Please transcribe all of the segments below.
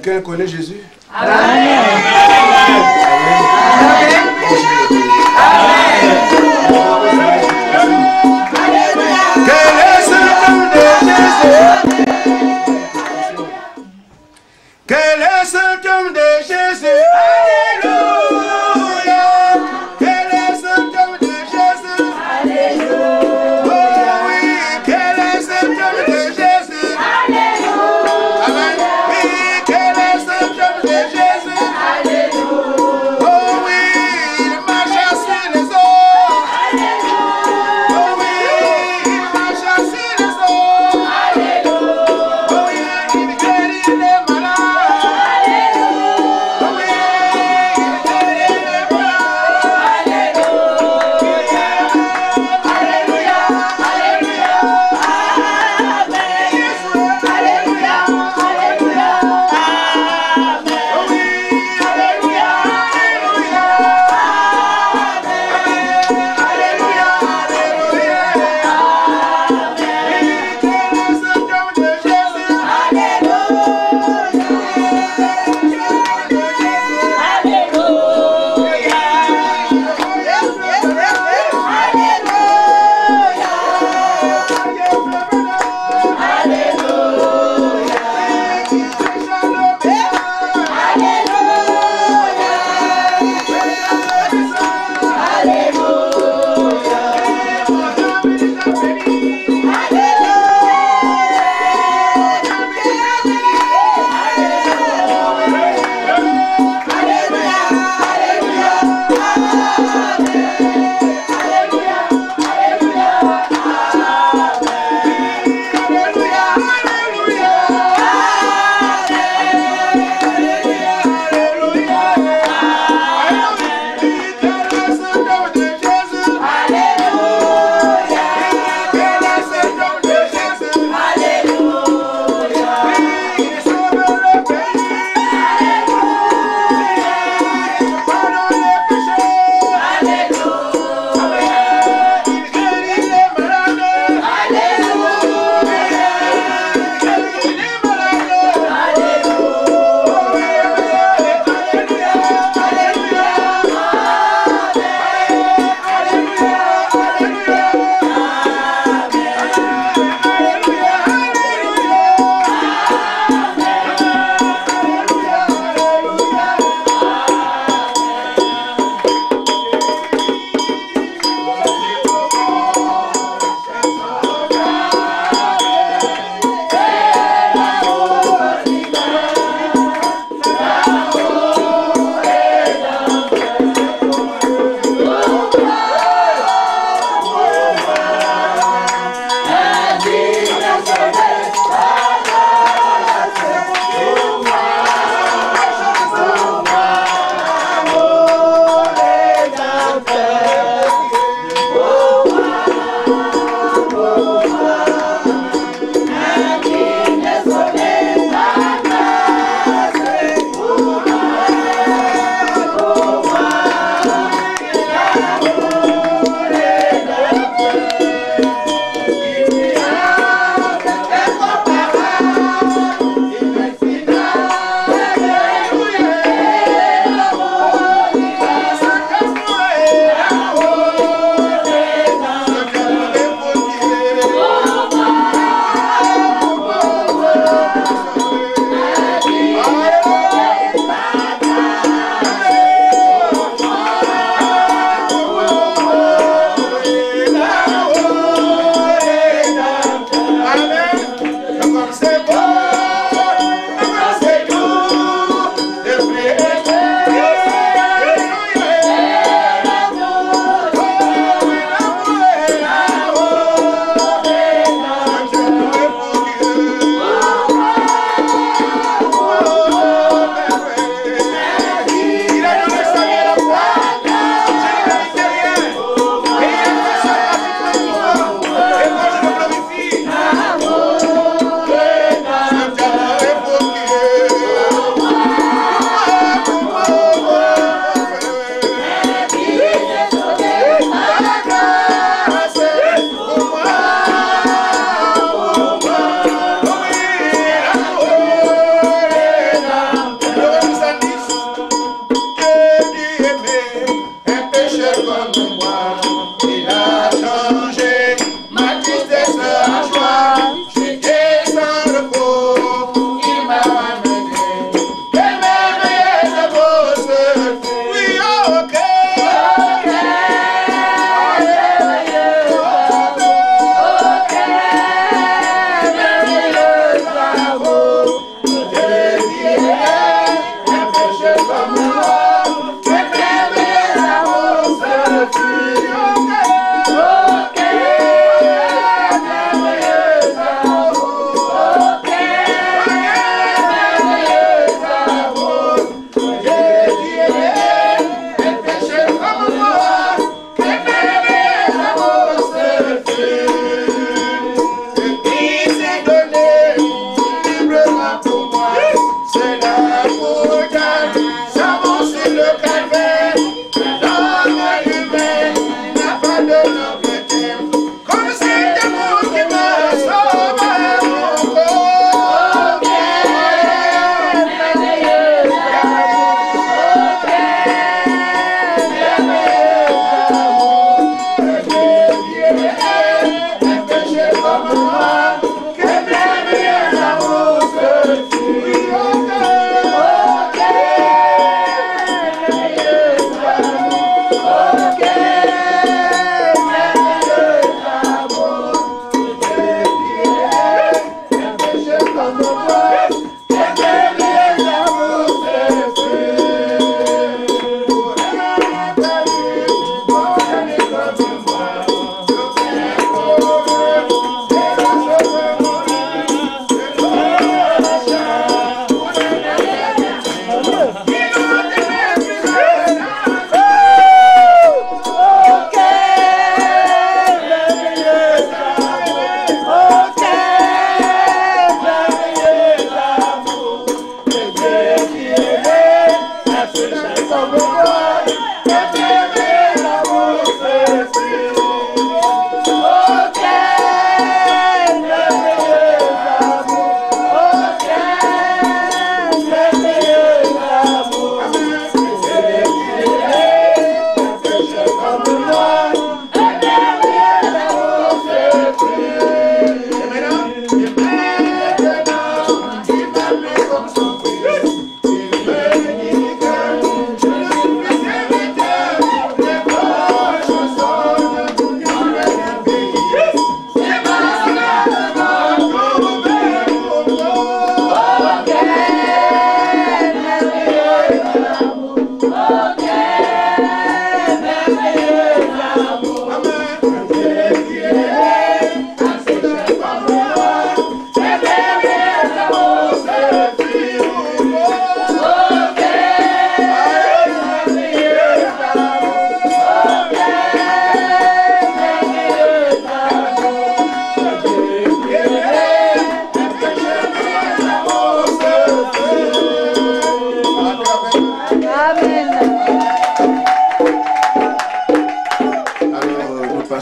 Quelqu'un connaît Jésus? Amen. Quel est ce nom de Jésus? Quel est ce nom de Jésus? Alléluia. Quel est ce nom de Jésus? Alléluia. Oh oui, quel est ce nom de Jésus? Alléluia. Amen. Oui, quel est ce nom de Jésus? Alléluia. Oh oui, il marche sur les eaux. Alléluia. Oh oui, il marche sur les eaux. Alléluia. Oh oui, il guérit les malades. Alléluia.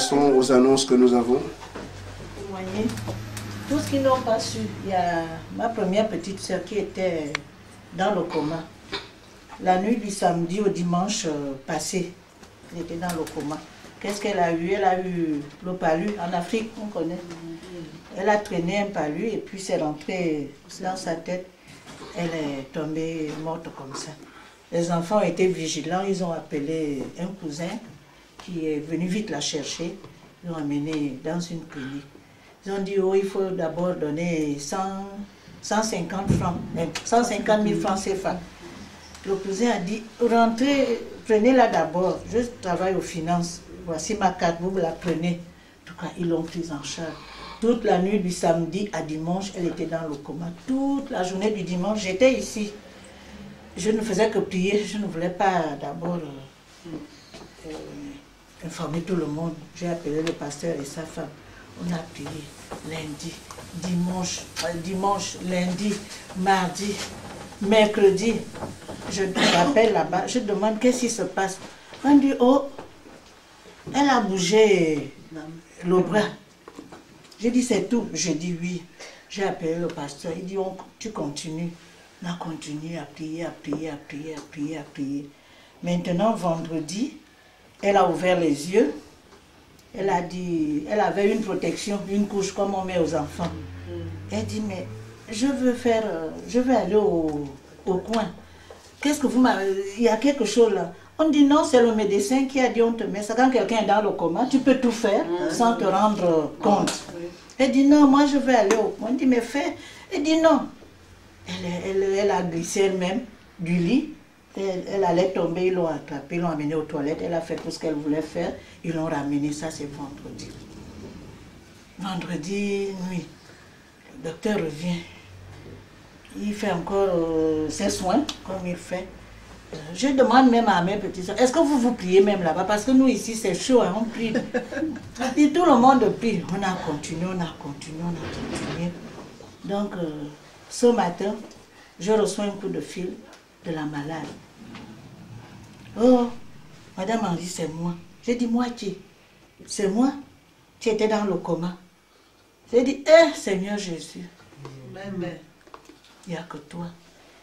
passons aux annonces que nous avons. Témoigner. Tout ce qu'ils n'ont pas su, il y a ma première petite soeur qui était dans le coma. La nuit du samedi au dimanche passé, elle était dans le coma. Qu'est-ce qu'elle a eu? Elle a eu le palu. En Afrique, on connaît. Elle a traîné un palu et puis c'est rentré dans sa tête. Elle est tombée morte comme ça. Les enfants ont été vigilants. Ils ont appelé un cousin qui est venu vite la chercher. Ils l'ont emmenée dans une clinique. Ils ont dit, oh, il faut d'abord donner 150 francs, 150 000 francs CFA. Le cousin a dit, rentrez, prenez-la d'abord. Je travaille aux finances. Voici ma carte, vous la prenez. En tout cas, ils l'ont prise en charge. Toute la nuit du samedi à dimanche, elle était dans le coma. Toute la journée du dimanche, j'étais ici. Je ne faisais que prier. Je ne voulais pas d'abord informer tout le monde. J'ai appelé le pasteur et sa femme. On a prié lundi, dimanche, lundi, mardi, mercredi. Je rappelle là-bas, je demande qu'est-ce qui se passe. On dit, oh, elle a bougé le bras. J'ai dit, c'est tout. Je dis oui. J'ai appelé le pasteur. Il dit, tu continues. On a continué à prier, à prier, à prier, à prier, à prier. Maintenant, vendredi, elle a ouvert les yeux. Elle a dit, elle avait une protection, une couche comme on met aux enfants. Elle dit, mais je veux aller au coin. Qu'est-ce que vous m'avez... Il y a quelque chose là. On dit non, c'est le médecin qui a dit on te met ça. Quand quelqu'un est dans le coma, tu peux tout faire sans te rendre compte. Elle dit non, moi je vais aller au coin. On dit mais fais. Elle dit non. Elle a glissé elle-même du lit. Elle allait tomber, ils l'ont attrapée, ils l'ont amenée aux toilettes. Elle a fait tout ce qu'elle voulait faire. Ils l'ont ramenée, ça c'est vendredi. Vendredi nuit, le docteur revient. Il fait encore ses soins, comme il fait. Je demande même à mes petits soeurs, est-ce que vous priez même là-bas? Parce que nous ici c'est chaud, hein, on prie. Et tout le monde prie. On a continué, on a continué, on a continué. Donc, ce matin, je reçois un coup de fil de la malade. Oh, madame Henri, c'est moi. J'ai dit, moi qui? C'est moi. Tu étais dans le coma. J'ai dit, Seigneur Jésus. Amen. Il n'y a que toi.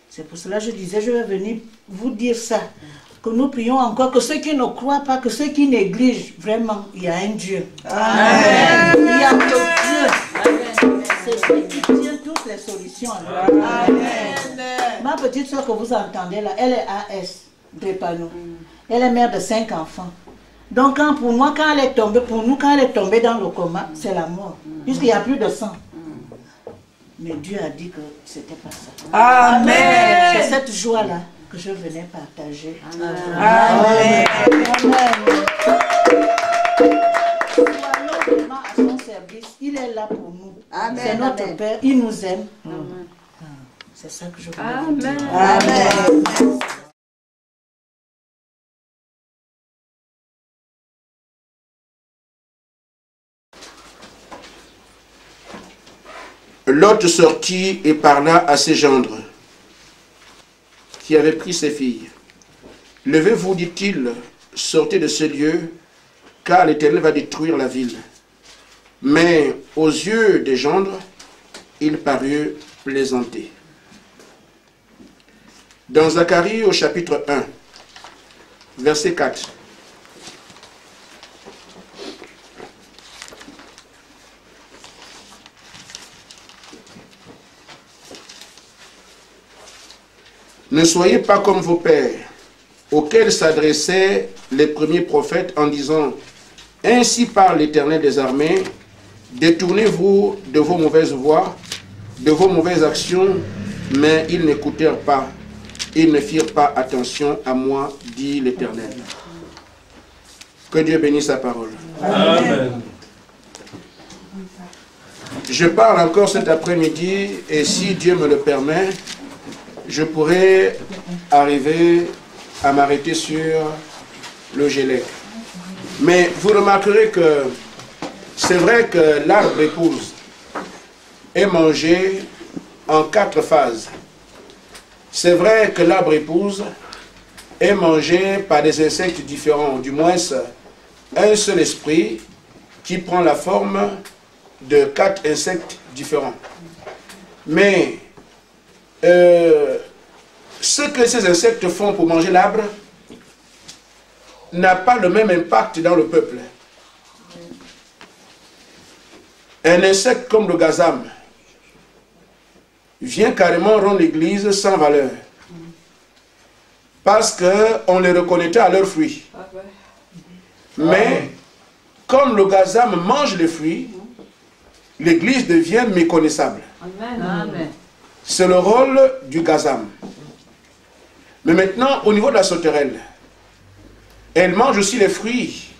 C'est pour cela que je disais, je vais venir vous dire ça. Que nous prions encore, que ceux qui ne croient pas, que ceux qui négligent, vraiment, il y a un Dieu. Amen. Il n'y a que Dieu. C'est lui qui tient toutes les solutions. Amen. Ma petite soeur que vous entendez là, elle est AS, Drépano. Elle est mère de 5 enfants. Donc pour moi, quand elle est tombée, pour nous, quand elle est tombée dans le coma, c'est la mort. Puisqu'il n'y a plus de sang. Mais Dieu a dit que c'était pas ça. Amen. C'est cette joie-là que je venais partager. Amen. Amen. Soyons vraiment à son service. Il est là pour nous. C'est notre Père. Il nous aime. C'est ça que je voulais vous dire. Amen. Lot sortit et parla à ses gendres, qui avaient pris ses filles. Levez-vous, dit-il, sortez de ce lieu, car l'Éternel va détruire la ville. Mais aux yeux des gendres, il parut plaisanter. Dans Zacharie au chapitre 1, verset 4. Ne soyez pas comme vos pères, auxquels s'adressaient les premiers prophètes en disant « Ainsi parle l'Éternel des armées, détournez-vous de vos mauvaises voies, de vos mauvaises actions, mais ils n'écoutèrent pas, ils ne firent pas attention à moi, dit l'Éternel. » Que Dieu bénisse sa parole. Amen. Je parle encore cet après-midi, et si Dieu me le permet, je pourrais arriver à m'arrêter sur le Gélec. Mais vous remarquerez que c'est vrai que l'arbre épouse est mangé en 4 phases. C'est vrai que l'arbre épouse est mangé par des insectes différents, du moins un seul esprit qui prend la forme de 4 insectes différents. Mais ce que ces insectes font pour manger l'arbre n'a pas le même impact dans le peuple. Un insecte comme le gazam vient carrément rendre l'église sans valeur. Parce qu'on les reconnaîtait à leurs fruits. Mais comme le gazam mange les fruits, l'église devient méconnaissable. C'est le rôle du gazam. Mais maintenant, au niveau de la sauterelle, elle mange aussi les fruits.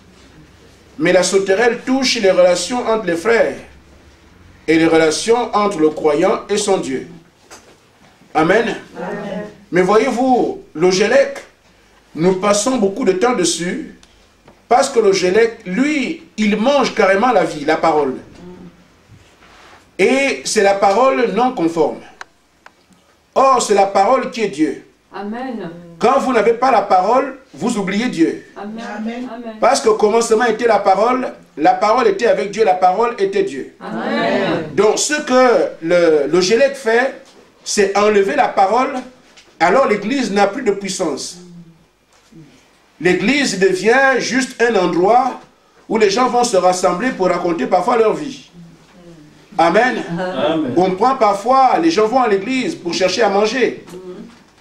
Mais la sauterelle touche les relations entre les frères et les relations entre le croyant et son Dieu. Amen. Amen. Mais voyez-vous, le Gélec, nous passons beaucoup de temps dessus parce que le Gélec, lui, il mange carrément la vie, la parole. Et c'est la parole non conforme. Or, c'est la parole qui est Dieu. Amen. Quand vous n'avez pas la parole, vous oubliez Dieu. Amen. Amen. Parce qu'au commencement était la parole était avec Dieu, la parole était Dieu. Amen. Donc ce que le Gélec fait, c'est enlever la parole, alors l'église n'a plus de puissance. L'église devient juste un endroit où les gens vont se rassembler pour raconter parfois leur vie. Amen. Amen. On prend parfois, les gens vont à l'église pour chercher à manger.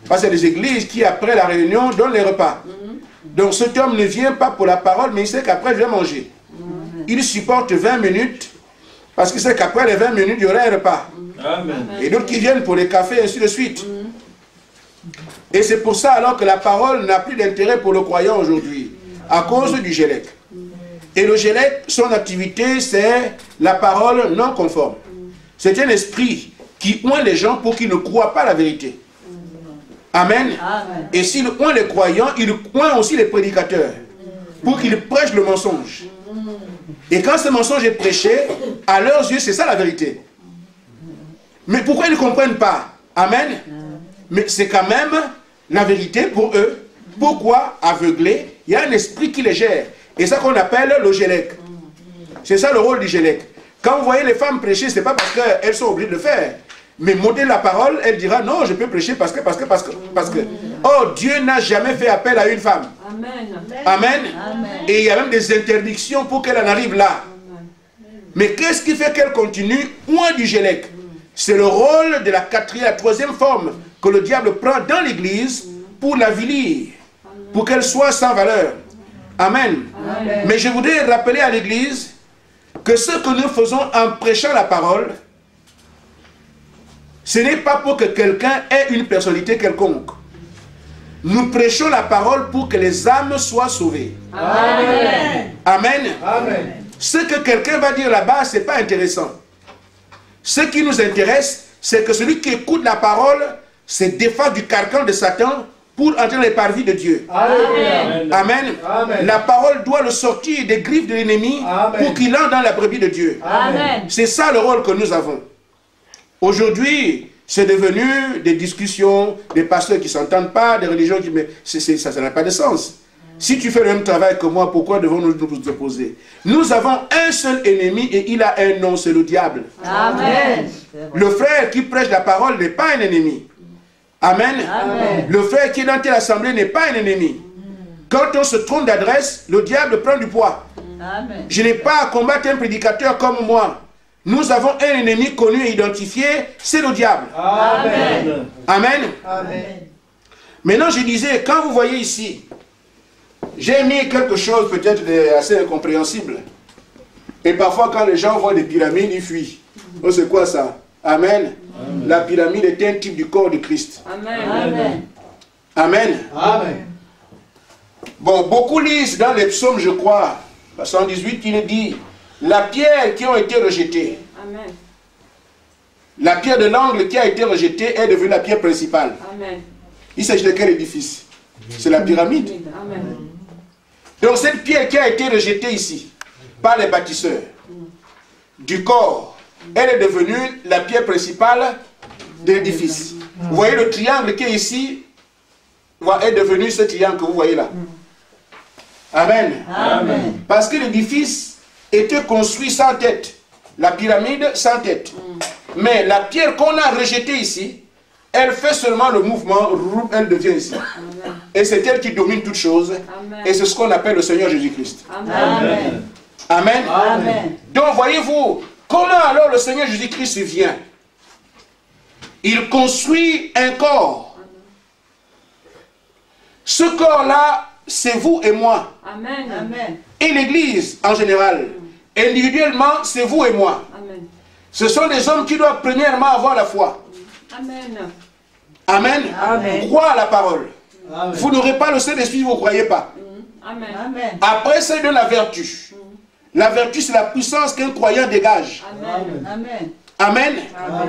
Parce qu'il y a des églises qui, après la réunion, donnent les repas. Donc cet homme ne vient pas pour la parole, mais il sait qu'après, il vient manger. Il supporte 20 minutes, parce qu'il sait qu'après les 20 minutes, il y aura un repas. Amen. Et d'autres qui viennent pour les cafés, et ainsi de suite. Et c'est pour ça alors que la parole n'a plus d'intérêt pour le croyant aujourd'hui, à cause du Gélec. Et le Gélec, son activité, c'est la parole non conforme. C'est un esprit qui oint les gens pour qu'ils ne croient pas la vérité. Amen. Amen. Et s'il oint les croyants, il oint aussi les prédicateurs, pour qu'ils prêchent le mensonge. Et quand ce mensonge est prêché, à leurs yeux, c'est ça la vérité. Mais pourquoi ils ne comprennent pas? Amen. Mais c'est quand même la vérité pour eux. Pourquoi aveugler? Il y a un esprit qui les gère. Et ça qu'on appelle le Gélec. C'est ça le rôle du Gélec. Quand vous voyez les femmes prêcher, ce n'est pas parce qu'elles sont obligées de le faire. Mais modérer la parole, elle dira non, je peux prêcher parce que. Oh, Dieu n'a jamais fait appel à une femme. Amen. Amen. Et il y a même des interdictions pour qu'elle en arrive là. Mais qu'est-ce qui fait qu'elle continue? Loin du Gélec. C'est le rôle de la troisième forme que le diable prend dans l'église pour l'avilir, pour qu'elle soit sans valeur. Amen. Amen. Mais je voudrais rappeler à l'église que ce que nous faisons en prêchant la parole, ce n'est pas pour que quelqu'un ait une personnalité quelconque. Nous prêchons la parole pour que les âmes soient sauvées. Amen. Amen. Amen. Ce que quelqu'un va dire là-bas, ce n'est pas intéressant. Ce qui nous intéresse, c'est que celui qui écoute la parole se défend du carcan de Satan pour entrer dans les parvis de Dieu. Amen. Amen. Amen. La parole doit le sortir des griffes de l'ennemi pour qu'il entre dans la brebis de Dieu. Amen. C'est ça le rôle que nous avons. Aujourd'hui, c'est devenu des discussions, des pasteurs qui ne s'entendent pas, des religions qui... Mais ça n'a pas de sens. Si tu fais le même travail que moi, pourquoi devons-nous nous opposer? Nous avons un seul ennemi et il a un nom, c'est le diable. Amen. Le frère qui prêche la parole n'est pas un ennemi. Amen. Amen. Le frère qui est dans telle assemblée n'est pas un ennemi. Quand on se trompe d'adresse, le diable prend du poids. Amen. Je n'ai pas à combattre un prédicateur comme moi. Nous avons un ennemi connu et identifié, c'est le diable. Amen. Amen. Amen. Maintenant, je disais, quand vous voyez ici, j'ai mis quelque chose peut-être d'assez incompréhensible. Et parfois, quand les gens voient des pyramides, ils fuient. Oh, c'est quoi ça? Amen. Amen. La pyramide est un type du corps de Christ. Amen. Amen. Amen. Amen. Bon, beaucoup lisent dans les psaumes, je crois, 118, il dit, la pierre qui a été rejetée, Amen. la pierre de l'angle qui a été rejetée est devenue la pierre principale. Amen. Il s'agit de quel édifice? C'est la pyramide. Amen. Donc cette pierre qui a été rejetée ici, par les bâtisseurs, du corps, elle est devenue la pierre principale de l'édifice. Vous voyez le triangle qui est ici, est devenu ce triangle que vous voyez là. Amen. Amen. Parce que l'édifice était construit sans tête. La pyramide sans tête. Mais la pierre qu'on a rejetée ici, elle fait seulement le mouvement, elle devient ici. Amen. Et c'est elle qui domine toutes choses. Amen. Et c'est ce qu'on appelle le Seigneur Jésus-Christ. Amen. Amen. Amen. Donc voyez-vous, comment alors le Seigneur Jésus-Christ vient? Il construit un corps. Ce corps-là, c'est vous et moi. Amen. Amen. Et l'Église en général. Individuellement, c'est vous et moi. Amen. Ce sont des hommes qui doivent premièrement avoir la foi. Amen. Amen. Amen. Croire à la parole. Amen. Vous n'aurez pas le Saint-Esprit, vous ne croyez pas. Amen. Amen. Après, c'est de la vertu. La vertu, c'est la puissance qu'un croyant dégage. Amen. Amen. Amen.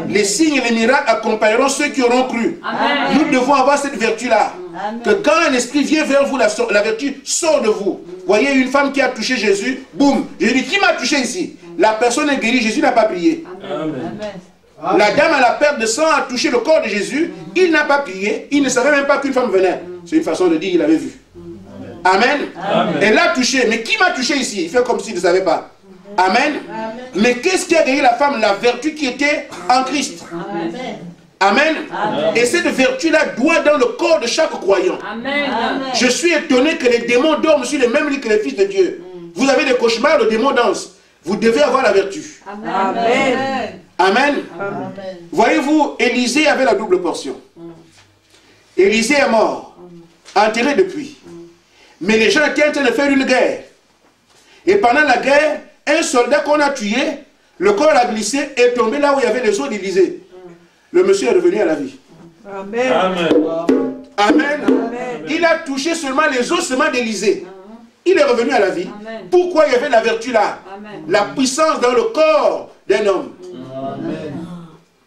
Les signes et les miracles accompagneront ceux qui auront cru. Amen. Nous devons avoir cette vertu-là. Amen. Que quand un esprit vient vers vous, la vertu sort de vous. Voyez une femme qui a touché Jésus, boum. Jésus dit, qui m'a touché ici? La personne est guérie, Jésus n'a pas prié. Amen. Amen. La dame à la perte de sang a touché le corps de Jésus, il n'a pas prié, il ne savait même pas qu'une femme venait. C'est une façon de dire, il avait vu. Amen. Amen. Elle l'a touché, mais qui m'a touché ici? Il fait comme s'il ne savait pas. Amen. Amen. Mais qu'est-ce qui a guéri la femme? La vertu qui était en Christ. Amen. Amen. Amen. Et cette vertu-là doit dans le corps de chaque croyant. Amen. Je suis étonné que les démons dorment sur les mêmes lits que les fils de Dieu. Vous avez des cauchemars, le démon danse. Vous devez avoir la vertu. Amen. Amen. Amen. Amen. Voyez-vous, Élisée avait la double portion. Élisée est mort, enterré depuis. Mais les gens étaient en train de faire une guerre. Et pendant la guerre, un soldat qu'on a tué, le corps a glissé et est tombé là où il y avait les os d'Élisée. Le monsieur est revenu à la vie. Amen. Amen. Amen. Amen. Il a touché seulement les ossements d'Élisée. Il est revenu à la vie. Amen. Pourquoi il y avait la vertu là? Amen. La puissance dans le corps d'un homme.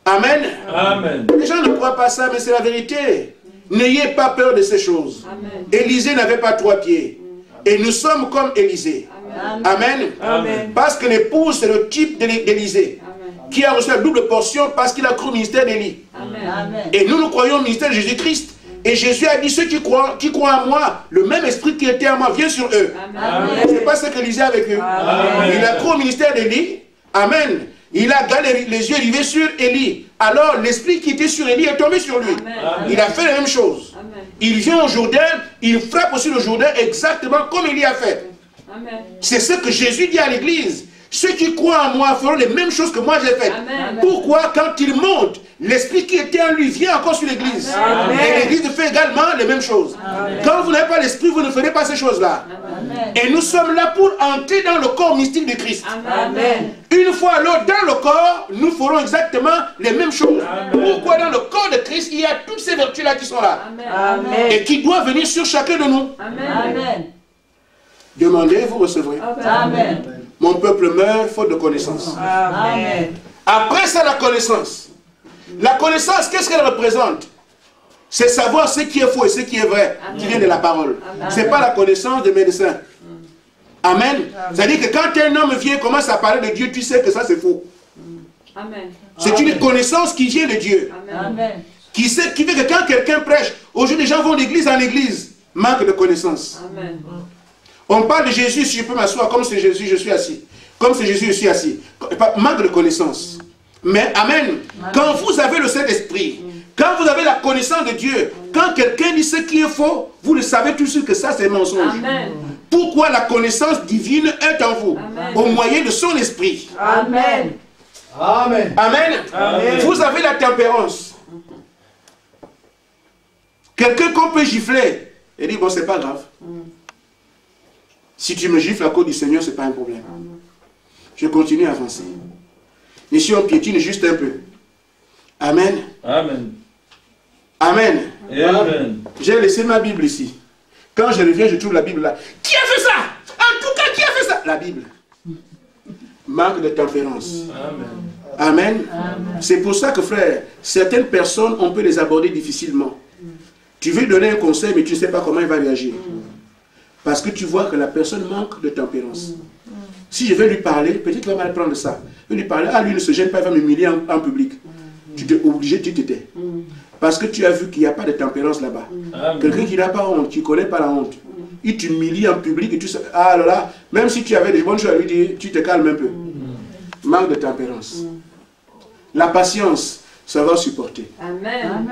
Amen. Amen. Les gens ne croient pas ça, mais c'est la vérité. N'ayez pas peur de ces choses. Amen. Élisée n'avait pas 3 pieds. Et nous sommes comme Élisée. Amen. Amen. Amen. Parce que l'épouse, c'est le type d'Élisée, Amen. qui a reçu la double portion parce qu'il a cru au ministère d'Élie. Amen. Amen. Et nous croyons au ministère de Jésus-Christ. Et Jésus a dit, ceux qui croient en moi, le même esprit qui était en moi vient sur eux. Amen. C'est pas ce qu'Élisée a vécu. Amen. Il a cru au ministère d'Élie. Amen. Il a gardé les yeux rivés sur Élie. Alors l'esprit qui était sur Élie est tombé sur lui. Amen. Il a fait la même chose. Amen. Il vient au Jourdain, il frappe aussi le Jourdain exactement comme Élie a fait. Amen. C'est ce que Jésus dit à l'église. Ceux qui croient en moi feront les mêmes choses que moi j'ai faites. Amen. Pourquoi quand il monte, l'esprit qui était en lui vient encore sur l'église. Amen. Et l'église fait également les mêmes choses. Amen. Quand vous n'avez pas l'esprit, vous ne ferez pas ces choses-là. Amen. Et nous sommes là pour entrer dans le corps mystique de Christ. Amen. Une fois alors dans le corps, nous ferons exactement les mêmes choses. Amen. Pourquoi dans le corps de Christ, il y a toutes ces vertus-là qui sont là. Amen. Amen. Et qui doivent venir sur chacun de nous. Amen. Amen. Demandez, vous recevrez. Amen. Mon peuple meurt faute de connaissance. Amen. Après ça, la connaissance. La connaissance, qu'est-ce qu'elle représente? C'est savoir ce qui est faux et ce qui est vrai, qui vient de la parole. Ce n'est pas la connaissance des médecins. Amen. C'est-à-dire que quand un homme vient et commence à parler de Dieu, tu sais que ça c'est faux. Amen. C'est une connaissance qui vient de Dieu. Amen. Amen. Qui fait que quand quelqu'un prêche, aujourd'hui les gens vont d'église en église, manque de connaissance. Amen. On parle de Jésus, si je peux m'asseoir, comme c'est Jésus, je suis assis. Comme c'est Jésus, je suis assis. Manque de connaissance. Mais, amen, quand vous avez le Saint-Esprit, quand vous avez la connaissance de Dieu, quand quelqu'un dit ce qui est faux, vous le savez tout de suite que ça c'est mensonge. Amen. Pourquoi la connaissance divine est en vous, Amen. au moyen de son esprit. Amen. Amen. Amen. Amen. Vous avez la tempérance. Quelqu'un qu'on peut gifler, et dit bon c'est pas grave. Si tu me gifles à cause du Seigneur, c'est pas un problème. Je continue à avancer. Et si on piétine juste un peu. Amen. Amen. Amen. Amen. J'ai laissé ma Bible ici. Quand je reviens, je trouve la Bible là. Qui a fait ça? En tout cas, qui a fait ça? La Bible. Manque de tempérance. Amen. Amen. C'est pour ça que, frère, certaines personnes, on peut les aborder difficilement. Tu veux lui donner un conseil, mais tu ne sais pas comment il va réagir. Parce que tu vois que la personne manque de tempérance. Si je vais lui parler, peut-être qu'il va mal prendre ça. Je vais lui parler, ah lui ne se gêne pas, il va m'humilier en public. Tu t'es obligé, tu t'étais. Parce que tu as vu qu'il n'y a pas de tempérance là-bas. Amen. Quelqu'un qui n'a pas honte, qui ne connaît pas la honte. il t'humilie en public et tu sais, ah là là, même si tu avais des bonnes choses à lui dire, tu te calmes un peu. Manque de tempérance. La patience, ça va supporter. Amen.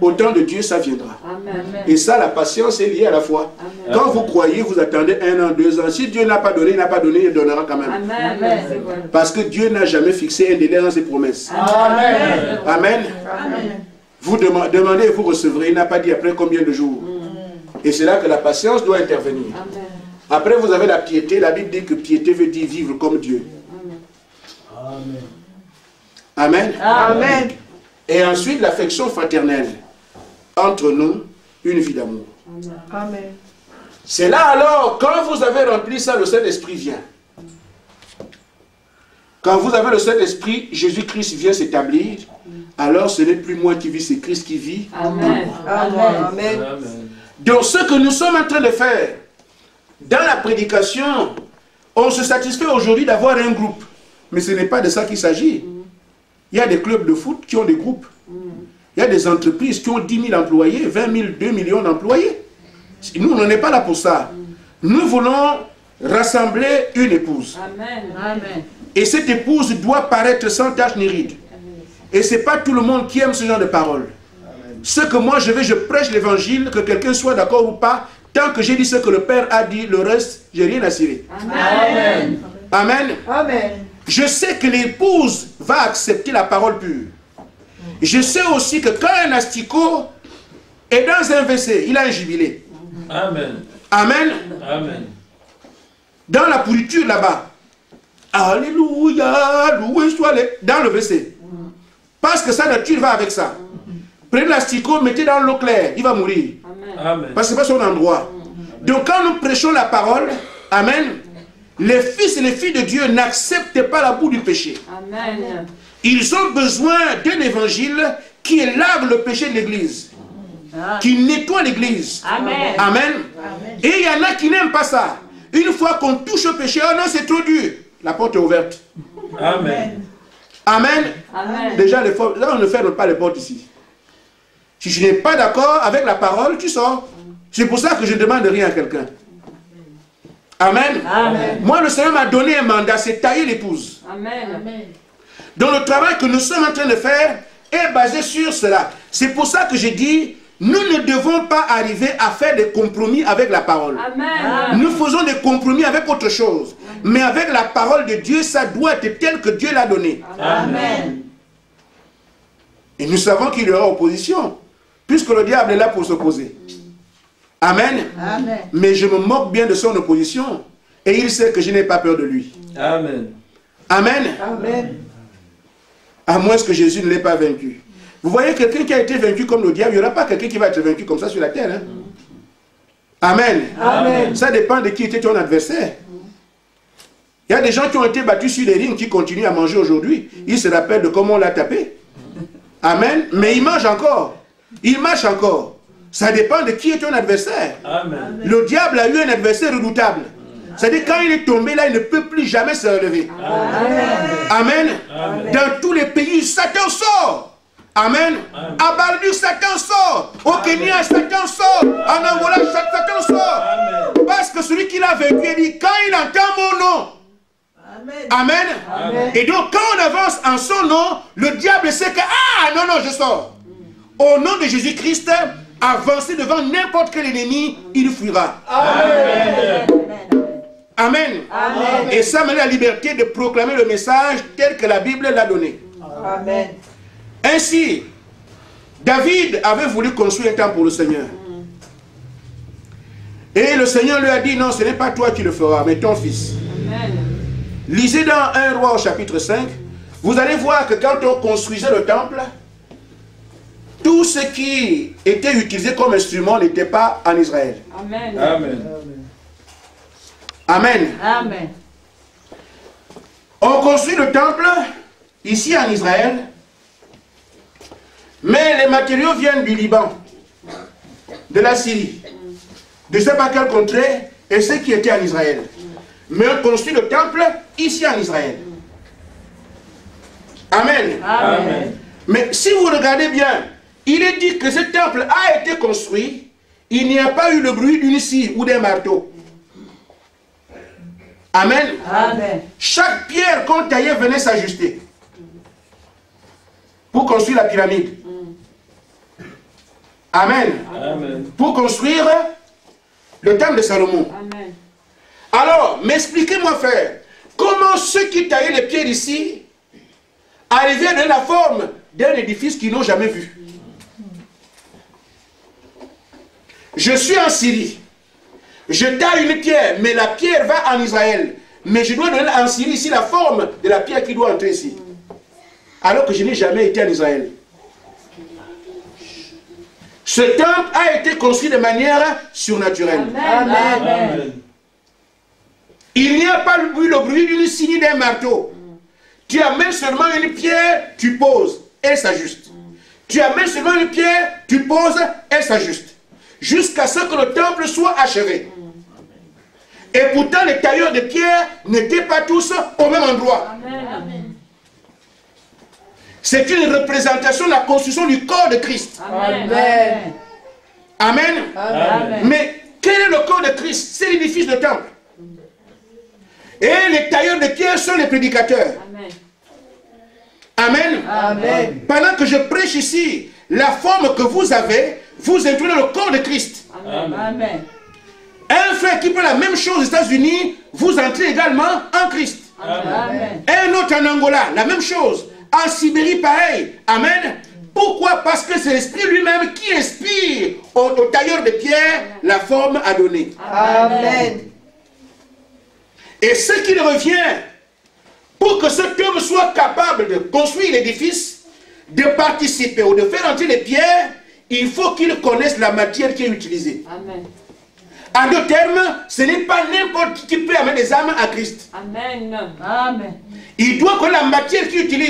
Au temps de Dieu, ça viendra. Amen. Et ça, la patience est liée à la foi. Amen. Quand vous croyez, vous attendez 1 an, 2 ans. Si Dieu n'a pas donné, il n'a pas donné, il donnera quand même. Amen. C'est vrai. Parce que Dieu n'a jamais fixé un délai dans ses promesses. Amen. Amen. Vous demandez et vous recevrez. Il n'a pas dit après combien de jours. Et c'est là que la patience doit intervenir. Amen. Après, vous avez la piété. La Bible dit que piété veut dire vivre comme Dieu. Amen. Amen. Amen. Et ensuite, l'affection fraternelle. Entre nous, une vie d'amour. Amen. C'est là alors, quand vous avez rempli ça, le Saint-Esprit vient. Quand vous avez le Saint-Esprit, Jésus-Christ vient s'établir. Alors ce n'est plus moi qui vis, c'est Christ qui vit. Amen. Amen. Amen. Donc ce que nous sommes en train de faire, dans la prédication, on se satisfait aujourd'hui d'avoir un groupe. Mais ce n'est pas de ça qu'il s'agit. Il y a des clubs de foot qui ont des groupes. Il y a des entreprises qui ont 10 000 employés, 20 000, 2 millions d'employés. Nous, on n'en est pas là pour ça. Nous voulons rassembler une épouse. Amen. Amen. Et cette épouse doit paraître sans tache ni ride. Et ce n'est pas tout le monde qui aime ce genre de paroles. Ce que moi je prêche l'évangile, que quelqu'un soit d'accord ou pas, tant que j'ai dit ce que le Père a dit, le reste, j'ai rien à cirer. Amen. Amen. Amen. Je sais que l'épouse va accepter la parole pure. Je sais aussi que quand un asticot est dans un WC, il a un jubilé. Amen. Amen. Amen. Dans la pourriture là-bas. Alléluia, loué soit dans le WC. Parce que sa nature va avec ça. Prenez l'asticot, mettez dans l'eau claire, il va mourir. Amen. Parce que ce n'est pas son endroit. Donc quand nous prêchons la parole, amen, les fils et les filles de Dieu n'acceptent pas la boue du péché. Amen. Ils ont besoin d'un évangile qui élave le péché de l'église, qui nettoie l'église. Amen. Amen. Et il y en a qui n'aiment pas ça. Une fois qu'on touche au péché, oh non, c'est trop dur. La porte est ouverte. Amen. Amen. Amen. Déjà, là, on ne ferme pas les portes ici. Si tu n'es pas d'accord avec la parole, tu sors. C'est pour ça que je ne demande rien à quelqu'un. Amen. Amen. Moi, le Seigneur m'a donné un mandat, c'est tailler l'épouse. Amen. Donc le travail que nous sommes en train de faire est basé sur cela. C'est pour ça que j'ai dit, nous ne devons pas arriver à faire des compromis avec la parole. Amen. Nous faisons des compromis avec autre chose. Mais avec la parole de Dieu, ça doit être tel que Dieu l'a donné. Amen. Et nous savons qu'il y aura opposition, puisque le diable est là pour s'opposer. Amen. Amen. Mais je me moque bien de son opposition. Et il sait que je n'ai pas peur de lui. Amen. Amen. Amen. À moins que Jésus ne l'ait pas vaincu. Vous voyez, quelqu'un qui a été vaincu comme le diable, il n'y aura pas quelqu'un qui va être vaincu comme ça sur la terre. Hein? Amen. Amen. Ça dépend de qui était ton adversaire. Il y a des gens qui ont été battus sur les rings qui continuent à manger aujourd'hui. Ils se rappellent de comment on l'a tapé. Amen. Mais ils mangent encore. Ils marchent encore. Ça dépend de qui est ton adversaire. Amen. Le diable a eu un adversaire redoutable. C'est-à-dire quand il est tombé là, il ne peut plus jamais se relever. Amen. Amen. Dans tous les pays, Satan sort. Amen. À Bardu, Satan sort. Au Kenya, Satan sort. En Angola, Satan sort. Amen. Parce que celui qui l'a vaincu, il dit, quand il entend mon nom. Amen. Amen. Et donc quand on avance en son nom, le diable sait que, ah non, non, je sors. Au nom de Jésus-Christ, avancez devant n'importe quel ennemi, il fuira. Amen. Amen. Amen. Et ça me donne la liberté de proclamer le message tel que la Bible l'a donné. Amen. Ainsi, David avait voulu construire un temple pour le Seigneur. Et le Seigneur lui a dit, non, ce n'est pas toi qui le feras, mais ton fils. Amen. Lisez dans 1 Roi au chapitre 5, vous allez voir que quand on construisait le temple, tout ce qui était utilisé comme instrument n'était pas en Israël. Amen. Amen. Amen. Amen. On construit le temple ici en Israël, mais les matériaux viennent du Liban, de la Syrie, de je ne sais pas quel contrée, et ceux qui étaient en Israël. Mais on construit le temple ici en Israël. Amen. Amen. Mais si vous regardez bien, il est dit que ce temple a été construit il n'y a pas eu le bruit d'une scie ou d'un marteau. Amen. Amen. Chaque pierre qu'on taillait venait s'ajuster pour construire la pyramide. Amen. Amen. Pour construire le temple de Salomon. Amen. Alors, m'expliquez-moi, frère, comment ceux qui taillaient les pierres ici arrivaient à donner la forme d'un édifice qu'ils n'ont jamais vu. Je suis en Syrie. Je taille une pierre, mais la pierre va en Israël. Mais je dois donner en Syrie ici la forme de la pierre qui doit entrer ici. Alors que je n'ai jamais été en Israël. Ce temple a été construit de manière surnaturelle. Amen. Amen. Il n'y a pas eu le bruit d'une scie ni d'un marteau. Tu amènes seulement une pierre, tu poses, elle s'ajuste. Tu amènes seulement une pierre, tu poses, elle s'ajuste. Jusqu'à ce que le temple soit achevé. Et pourtant, les tailleurs de pierre n'étaient pas tous au même endroit. Amen. C'est une représentation de la construction du corps de Christ. Amen. Amen. Amen. Mais quel est le corps de Christ? C'est l'édifice de temple. Et les tailleurs de pierre sont les prédicateurs. Amen. Amen. Amen. Pendant que je prêche ici, la forme que vous avez, vous introduisez le corps de Christ. Amen. Amen. Un frère qui fait la même chose aux États-Unis, vous entrez également en Christ. Amen. Un autre en Angola, la même chose. En Sibérie, pareil. Amen. Pourquoi? Parce que c'est l'Esprit lui-même qui inspire au tailleur de pierre la forme à donner. Amen. Et ce qu'il revient, pour que cet homme soit capable de construire l'édifice, de participer ou de faire entrer les pierres, il faut qu'il connaisse la matière qui est utilisée. Amen. En d'autres termes, ce n'est pas n'importe qui peut amener des âmes à Christ. Amen. Amen. Il doit connaître la matière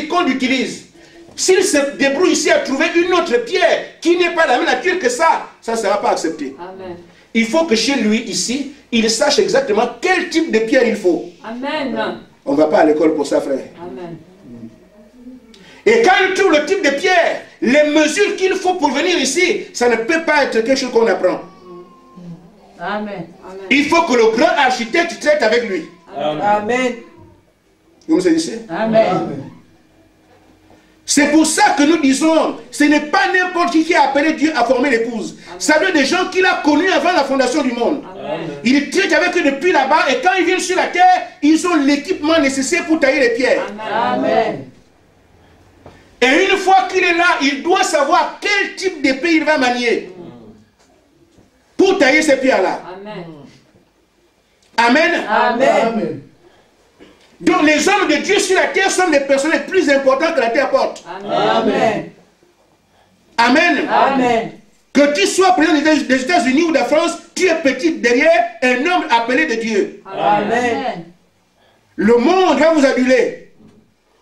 qu'on utilise. S'il se débrouille ici à trouver une autre pierre qui n'est pas de la même nature que ça ne sera pas accepté. Amen. Il faut que chez lui, ici, il sache exactement quel type de pierre il faut. Amen. On ne va pas à l'école pour ça, frère. Amen. Et quand il trouve le type de pierre, les mesures qu'il faut pour venir ici, ça ne peut pas être quelque chose qu'on apprend. Amen. Il faut que le grand architecte traite avec lui. Amen. Vous me saisissez? Amen. C'est pour ça que nous disons, ce n'est pas n'importe qui a appelé Dieu à former l'épouse. Ça doit être des gens qu'il a connus avant la fondation du monde. Amen. Il traite avec eux depuis là-bas et quand ils viennent sur la terre, ils ont l'équipement nécessaire pour tailler les pierres. Amen. Et une fois qu'il est là, il doit savoir quel type d'épée il va manier pour tailler ces pierres-là. Amen. Amen. Amen. Donc les hommes de Dieu sur la terre sont des personnes les plus importantes que la terre porte. Amen. Amen. Amen. Que tu sois président des États-Unis ou de la France, tu es petit derrière un homme appelé de Dieu. Amen. Le monde va vous aduler.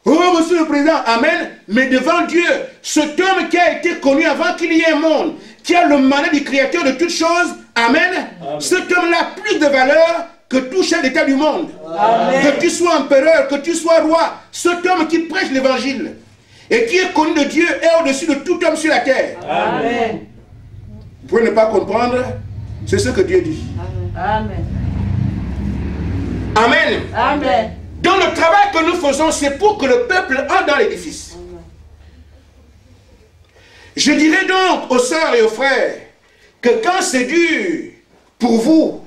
Oh, monsieur le président, amen. Mais devant Dieu, cet homme qui a été connu avant qu'il y ait un monde, qui a le mandat du Créateur de toutes choses, amen. Cet homme-là a plus de valeur que tout chef d'État du monde. Amen. Que tu sois empereur, que tu sois roi, cet homme qui prêche l'évangile et qui est connu de Dieu est au-dessus de tout homme sur la terre. Amen. Vous pouvez ne pas comprendre, c'est ce que Dieu dit. Amen. Amen. Amen. Donc le travail que nous faisons, c'est pour que le peuple entre dans l'édifice. Je dirais donc aux sœurs et aux frères que quand c'est dur pour vous,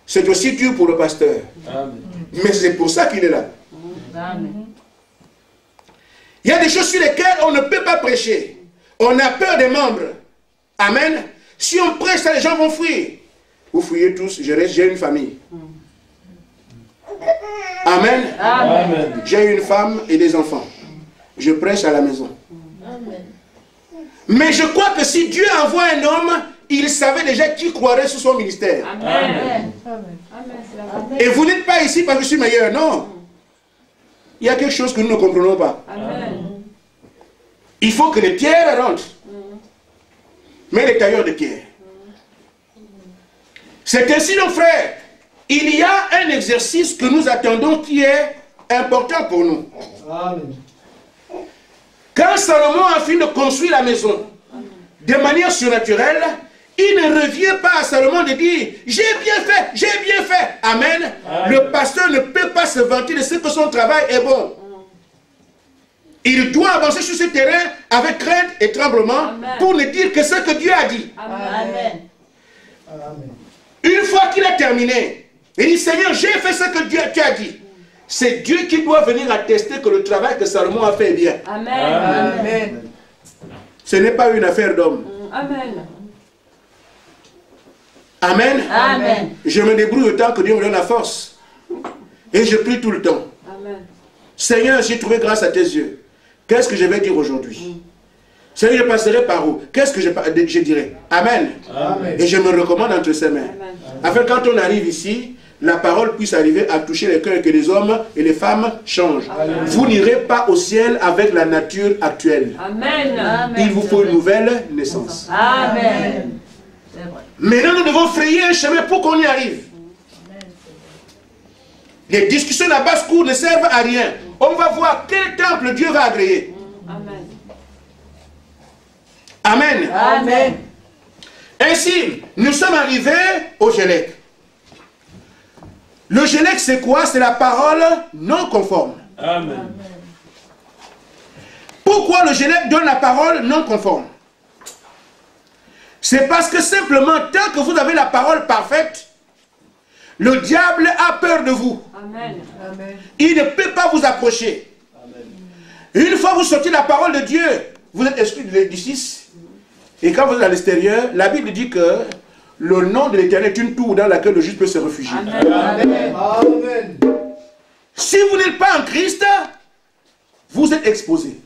c'est aussi dur pour le pasteur. Amen. Mais c'est pour ça qu'il est là. Amen. Il y a des choses sur lesquelles on ne peut pas prêcher. On a peur des membres. Amen. Si on prêche ça, les gens vont fuir. Vous fuyez tous, j'ai une famille. Amen. Amen. J'ai une femme et des enfants. Je prêche à la maison. Mais je crois que si Dieu envoie un homme, il savait déjà qui croirait sur son ministère. Amen. Et vous n'êtes pas ici parce que je suis meilleur, non. Il y a quelque chose que nous ne comprenons pas. Amen. Il faut que les pierres rentrent. Mais les tailleurs de pierre. C'est ainsi, nos frères, il y a un exercice que nous attendons qui est important pour nous. Amen. Quand Salomon a fini de construire la maison de manière surnaturelle, Il ne revient pas à Salomon de dire « J'ai bien fait, j'ai bien fait ». Amen. Le pasteur ne peut pas se vanter de ce que son travail est bon. Il doit avancer sur ce terrain avec crainte et tremblement pour ne dire que ce que Dieu a dit. Amen. Une fois qu'il a terminé, il dit « Seigneur, j'ai fait ce que tu as dit ». C'est Dieu qui doit venir attester que le travail que Salomon a fait est bien. Amen. Amen. Ce n'est pas une affaire d'homme. Amen. Amen. Amen. Je me débrouille autant que Dieu me donne la force. Et je prie tout le temps. Amen. Seigneur, j'ai trouvé grâce à tes yeux. Qu'est-ce que je vais dire aujourd'hui? Seigneur, je passerai par où? Qu'est-ce que je dirai? Amen. Amen. Et je me recommande entre ses mains. Afin que quand on arrive ici, la parole puisse arriver à toucher les cœurs et que les hommes et les femmes changent. Amen. Vous n'irez pas au ciel avec la nature actuelle. Amen. Il vous faut une nouvelle naissance. Amen. C'est vrai. Maintenant, nous devons frayer un chemin pour qu'on y arrive. Les discussions à basse-cour ne servent à rien. On va voir quel temple Dieu va agréer. Amen. Amen. Amen. Ainsi, nous sommes arrivés au Gélec. Le Gélec, c'est quoi? C'est la parole non conforme. Amen. Pourquoi le Gélec donne la parole non conforme? C'est parce que simplement, tant que vous avez la parole parfaite, le diable a peur de vous. Amen. Il ne peut pas vous approcher. Une fois vous sortez la parole de Dieu, vous êtes exclu du 6. Et quand vous êtes à l'extérieur, la Bible dit que le nom de l'Éternel est une tour dans laquelle le juste peut se réfugier. Amen. Amen. Si vous n'êtes pas en Christ, vous êtes exposé.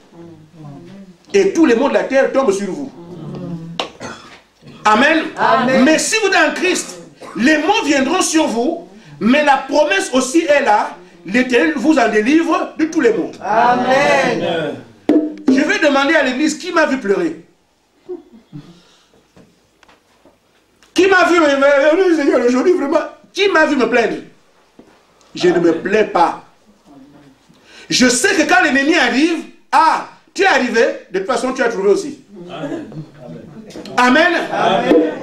Et tous les mots de la terre tombent sur vous. Amen. Amen. Mais si vous êtes en Christ, les mots viendront sur vous, mais la promesse aussi est là. L'Éternel vous en délivre de tous les maux. Amen. Amen. Je vais demander à l'église qui m'a vu pleurer. Qui m'a vu, Seigneur, aujourd'hui vraiment, qui m'a vu me plaindre? Je ne me plains pas. Je sais que quand l'ennemi arrive, ah, tu es arrivé, de toute façon tu as trouvé aussi. Amen. Amen.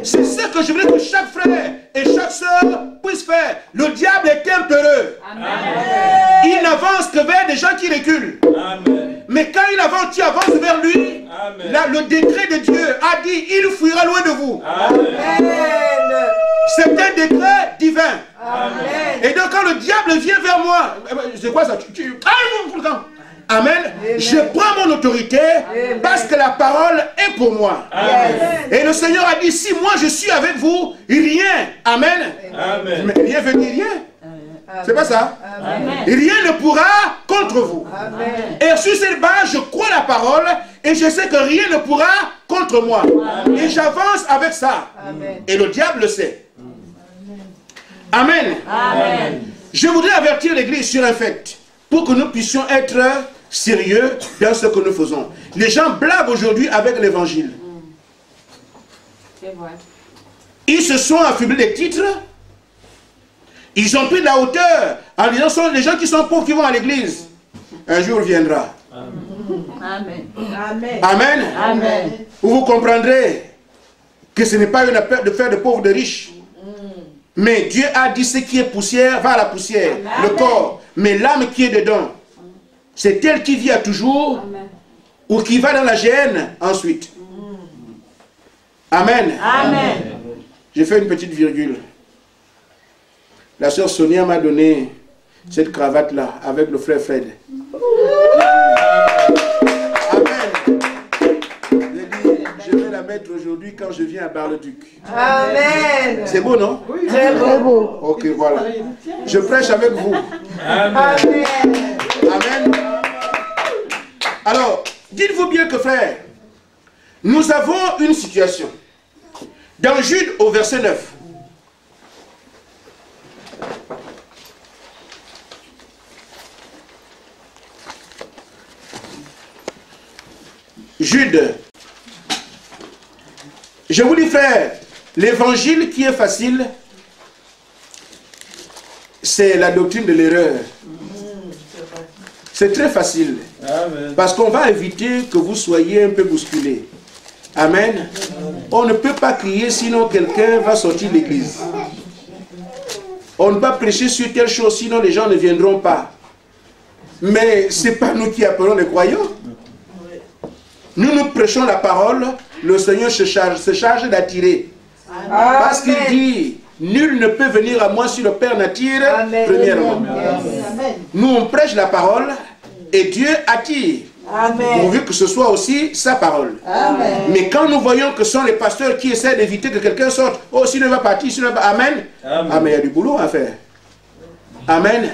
C'est ce que je voulais que chaque frère et chaque soeur puisse faire. Le diable est impéreux. Il n'avance que vers des gens qui reculent. Amen. Mais quand il avance, tu avances vers lui. Amen. Là, le décret de Dieu a dit, il fuira loin de vous. Amen. C'est un décret divin. Amen. Et donc quand le diable vient vers moi, c'est quoi ça? Amen. Je prends mon autorité parce que la parole est pour moi. Amen. Et le Seigneur a dit, si moi je suis avec vous, rien. Amen. Amen. Mais rien veut dire rien. C'est pas ça? Amen. Rien ne pourra contre vous. Amen. Et sur cette base, je crois la parole et je sais que rien ne pourra contre moi. Et j'avance avec ça. Amen. Et le diable le sait. Amen. Amen. Je voudrais avertir l'église sur un fait pour que nous puissions être sérieux dans ce que nous faisons. Les gens blaguent aujourd'hui avec l'évangile. C'est vrai. Ils se sont affublés des titres. Ils ont pris de la hauteur en disant ce sont les gens qui sont pauvres qui vont à l'église. Un jour viendra. Amen. Amen. Amen. Amen. Où vous comprendrez que ce n'est pas une affaire de faire de pauvres de riches. Mais Dieu a dit ce qui est poussière va à la poussière, le corps. Mais l'âme qui est dedans, c'est elle qui vit à toujours Amen. ou qui va dans la géhenne ensuite. Amen. Amen. J'ai fait une petite virgule. La sœur Sonia m'a donné cette cravate-là avec le frère Fred. Amen. J'ai dit, je vais la mettre aujourd'hui quand je viens à Bar-le-Duc. Amen. C'est beau, non? Très beau. Ok, voilà. Je prêche avec vous. Amen. Amen. Amen. Alors, dites-vous bien que frère, nous avons une situation. Dans Jude au verset 9. Jude. Je vous dis frère, l'évangile qui est facile, c'est la doctrine de l'erreur. C'est très facile. Amen. Parce qu'on va éviter que vous soyez un peu bousculés. Amen. On ne peut pas crier sinon quelqu'un va sortir de l'église. On ne peut pas prêcher sur telle chose sinon les gens ne viendront pas. Mais ce n'est pas nous qui appelons les croyants. Nous prêchons la parole, le Seigneur se charge d'attirer. Parce qu'il dit, nul ne peut venir à moi si le Père n'attire premièrement. Nous on prêche la parole et Dieu attire. Pourvu que ce soit aussi sa parole. Mais quand nous voyons que ce sont les pasteurs qui essaient d'éviter que quelqu'un sorte, oh s'il ne va pas partir, s'il ne va pas... Amen. Ah mais il y a du boulot à faire. Amen.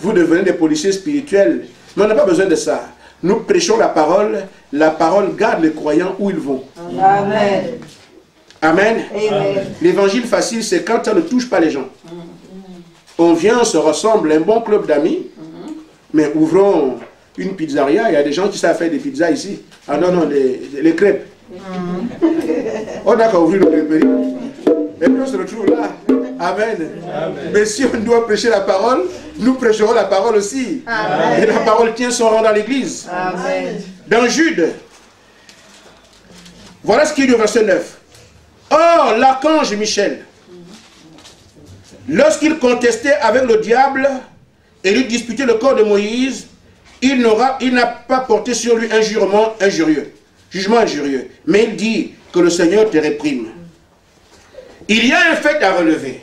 Vous devenez des policiers spirituels. Mais on n'a pas besoin de ça. Nous prêchons la parole garde les croyants où ils vont. Amen. Amen. L'évangile facile, c'est quand ça ne touche pas les gens. On vient, on se ressemble, un bon club d'amis, mais ouvrons une pizzeria. Il y a des gens qui savent faire des pizzas ici. Ah non, non, les crêpes. On n'a qu'à ouvrir le crêperie. Et puis on se retrouve là. Amen. Mais si on doit prêcher la parole, nous prêcherons la parole aussi. Amen. Et la parole tient son rang dans l'église. Dans Jude, voilà ce qu'il dit au verset 9. Or, l'archange Michel, lorsqu'il contestait avec le diable et lui disputait le corps de Moïse, il n'a pas porté sur lui un jugement injurieux, mais il dit que le Seigneur te réprime. Il y a un fait à relever.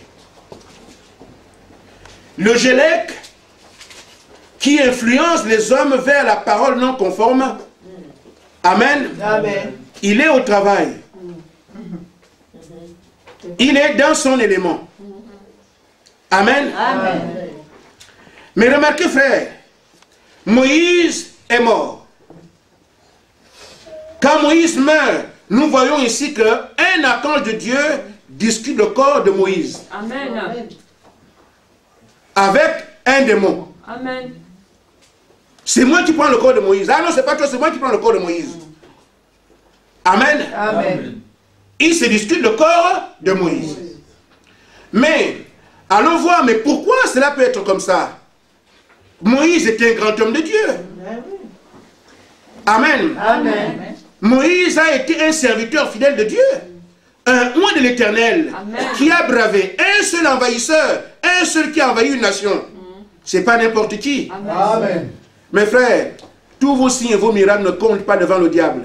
Le Gélec qui influence les hommes vers la parole non conforme, amen, il est au travail. Il est dans son élément. Amen. Mais remarquez, frère, Moïse est mort. Quand Moïse meurt, nous voyons ici qu'un archange de Dieu discute le corps de Moïse. Amen. Avec un démon. Amen. C'est moi qui prends le corps de Moïse. Ah non, c'est pas toi, c'est moi qui prends le corps de Moïse. Amen. Il se discute le corps de Moïse. Mais, allons voir, mais pourquoi cela peut être comme ça? Moïse était un grand homme de Dieu. Amen. Moïse a été un serviteur fidèle de Dieu. Un oint de l'Éternel qui a bravé un seul envahisseur, un seul qui a envahi une nation. C'est pas n'importe qui. Amen. Mes frères, tous vos signes et vos miracles ne comptent pas devant le diable.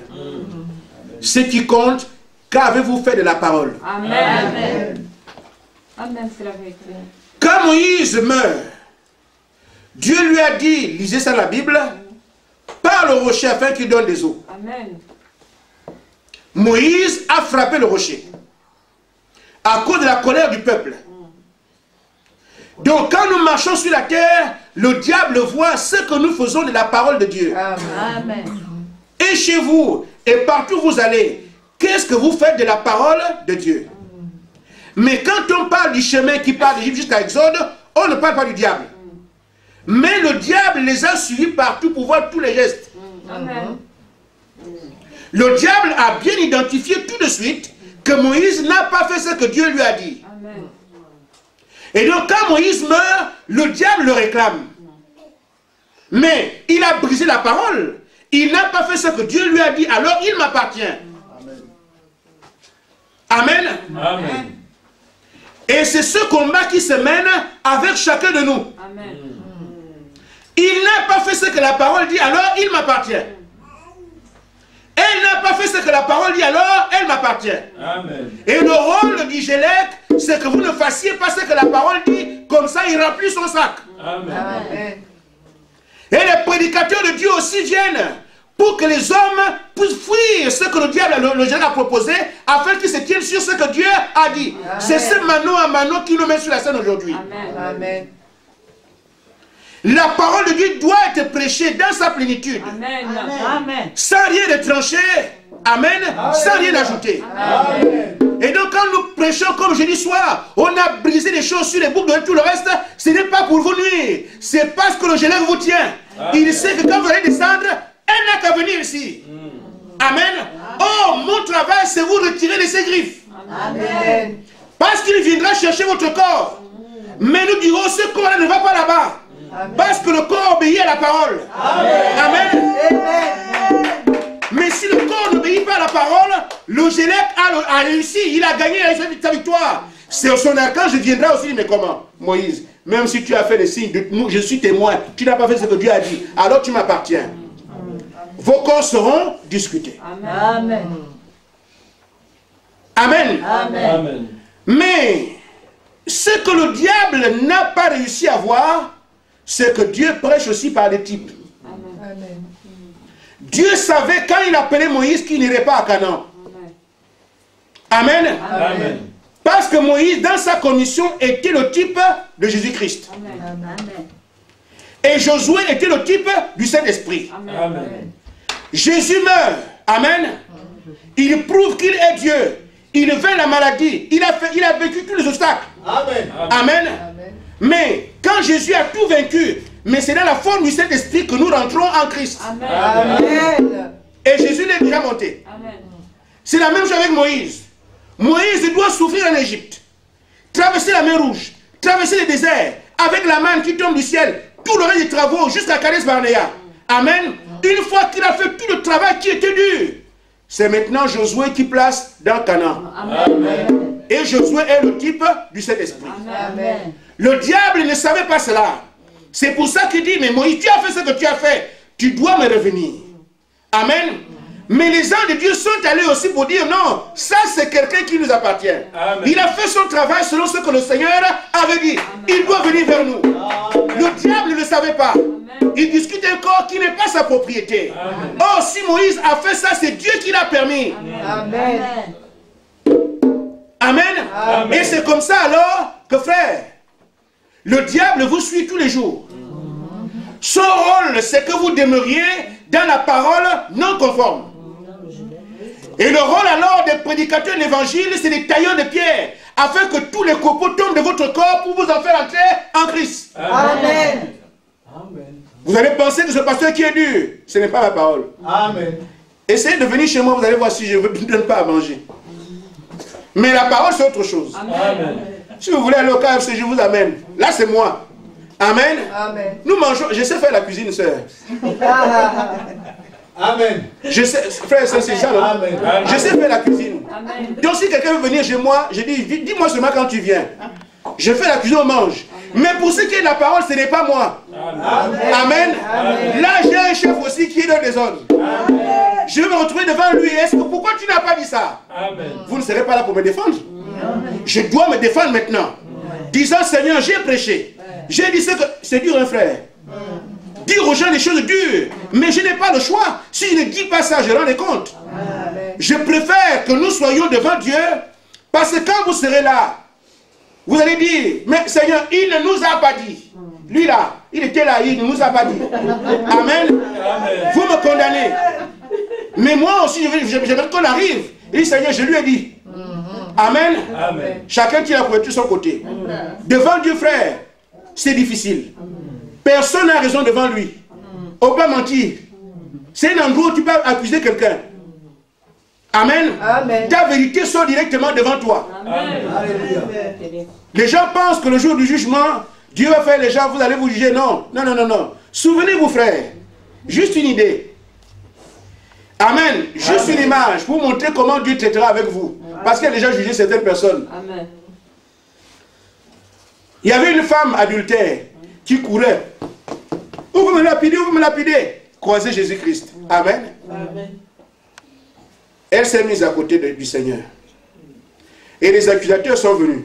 Ce qui compte, qu'avez-vous fait de la parole? Amen, c'est la vérité. Quand Moïse meurt, Dieu lui a dit, lisez ça dans la Bible, parle au rocher afin qu'il donne des eaux. Amen. Moïse a frappé le rocher à cause de la colère du peuple. Donc quand nous marchons sur la terre, le diable voit ce que nous faisons de la parole de Dieu. Amen. Et chez vous, et partout où vous allez, qu'est-ce que vous faites de la parole de Dieu? Mais quand on parle du chemin qui part d'Égypte jusqu'à Exode, on ne parle pas du diable. Mais le diable les a suivis partout pour voir tous les gestes. Amen. Le diable a bien identifié tout de suite que Moïse n'a pas fait ce que Dieu lui a dit. Amen. Et donc quand Moïse meurt, le diable le réclame. Mais il a brisé la parole. Il n'a pas fait ce que Dieu lui a dit, alors il m'appartient. Amen. Et c'est ce combat qui se mène avec chacun de nous. Amen. Il n'a pas fait ce que la parole dit, alors il m'appartient. Elle n'a pas fait ce que la parole dit, alors elle m'appartient. Et le rôle du Gélec, c'est que vous ne fassiez pas ce que la parole dit, comme ça il remplit son sac. Et les prédicateurs de Dieu aussi viennent pour que les hommes puissent fuir ce que le diable, le Gélec a proposé, afin qu'ils se tiennent sur ce que Dieu a dit. C'est ce mano à mano qui nous met sur la scène aujourd'hui. La parole de Dieu doit être prêchée dans sa plénitude. Sans rien de tranché. Amen. Sans rien d'ajouter. Et donc quand nous prêchons comme jeudi soir, on a brisé les choses sur les boucles de tout le reste. Ce n'est pas pour vous nuire. C'est parce que le Gélec vous tient. Il sait que quand vous allez descendre, elle n'a qu'à venir ici. Amen. Oh, mon travail, c'est vous retirer de ses griffes. Parce qu'il viendra chercher votre corps. Mais nous dirons, ce corps-là ne va pas là-bas. Parce que le corps obéit à la parole. Amen. Mais si le corps n'obéit pas à la parole, le Gélec a réussi, il a gagné sa victoire. C'est son archange viendra aussi, mais comment? Moïse, même si tu as fait des signes, je suis témoin, tu n'as pas fait ce que Dieu a dit, alors tu m'appartiens. Vos corps seront discutés. Amen. Amen. Amen. Amen. Mais ce que le diable n'a pas réussi à voir, c'est que Dieu prêche aussi par des types. Amen. Dieu savait quand il appelait Moïse qu'il n'irait pas à Canaan. Amen. Amen. Parce que Moïse, dans sa commission, était le type de Jésus-Christ. Amen. Et Josué était le type du Saint-Esprit. Amen. Jésus meurt. Amen. Il prouve qu'il est Dieu. Il vainc la maladie. Il a vécu tous les obstacles. Amen. Amen. Mais quand Jésus a tout vaincu, mais c'est dans la forme du Saint-Esprit que nous rentrons en Christ. Amen. Et Jésus est déjà monté. Amen. C'est la même chose avec Moïse. Moïse doit souffrir en Égypte, traverser la mer Rouge, traverser le désert, avec la manne qui tombe du ciel, tout le reste des travaux jusqu'à Kades Barnéa. Amen. Une fois qu'il a fait tout le travail qui était dur, c'est maintenant Josué qui place dans Canaan. Amen. Et Josué est le type du Saint-Esprit. Amen. Le diable ne savait pas cela. C'est pour ça qu'il dit, mais Moïse, tu as fait ce que tu as fait, tu dois me revenir. Amen. Mais les anges de Dieu sont allés aussi pour dire, non, ça c'est quelqu'un qui nous appartient. Amen. Il a fait son travail selon ce que le Seigneur avait dit. Il doit venir vers nous. Le diable ne le savait pas. Il discute un corps qui n'est pas sa propriété. Or, si Moïse a fait ça, c'est Dieu qui l'a permis. Amen. Amen. Et c'est comme ça alors que, frère, le diable vous suit tous les jours. Son rôle, c'est que vous demeuriez dans la parole non conforme. Et le rôle alors des prédicateurs de l'évangile, c'est des tailleurs de pierre, afin que tous les copeaux tombent de votre corps pour vous en faire entrer en Christ. Amen. Vous allez penser que ce pasteur qui est dur, ce n'est pas ma parole. Amen. Essayez de venir chez moi, vous allez voir si je ne vous donne pas à manger. Mais la parole, c'est autre chose. Amen. Si vous voulez aller au KFC, je vous amène. Là, c'est moi. Amen. Amen. Nous mangeons, je sais faire la cuisine, sœur. Amen. Je sais, frère, c'est ça, non? Amen. Je sais faire la cuisine. Amen. Donc si quelqu'un veut venir chez moi, je dis, dis-moi seulement quand tu viens. Je fais la cuisine, on mange. Mais pour ce qui est de la parole, ce n'est pas moi. Amen. Là, j'ai un chef aussi qui est dans des ordres. Je vais me retrouver devant lui. Est-ce que pourquoi tu n'as pas dit ça? Amen. Vous ne serez pas là pour me défendre. Je dois me défendre maintenant. Disant, Seigneur, j'ai prêché. J'ai dit ce que... C'est dur, un frère. Dire aux gens des choses dures. Mais je n'ai pas le choix. Si je ne dis pas ça, je rends compte. Je préfère que nous soyons devant Dieu. Parce que quand vous serez là, vous allez dire, mais Seigneur, il ne nous a pas dit. Lui là, il était là, il ne nous a pas dit. Amen. Vous me condamnez. Mais moi aussi, j'aimerais qu'on arrive. Il dit, Seigneur, je lui ai dit. Amen. Amen. Chacun tient la couverture de son côté. Devant Dieu, frère, c'est difficile. Personne n'a raison devant lui. On peut mentir. C'est un endroit où tu peux accuser quelqu'un. Amen. Amen. Ta vérité sort directement devant toi. Amen. Les gens pensent que le jour du jugement, Dieu va faire les gens, vous allez vous juger. Non, non, non, non, non. Souvenez-vous, frère. Juste une idée. Amen. Juste une image pour montrer comment Dieu traitera avec vous. Parce qu'il a déjà jugé certaines personnes. Amen. Il y avait une femme adultère qui courait. Vous me lapidez, vous me lapidez. Croisez Jésus-Christ. Amen. Amen. Elle s'est mise à côté du Seigneur. Et les accusateurs sont venus.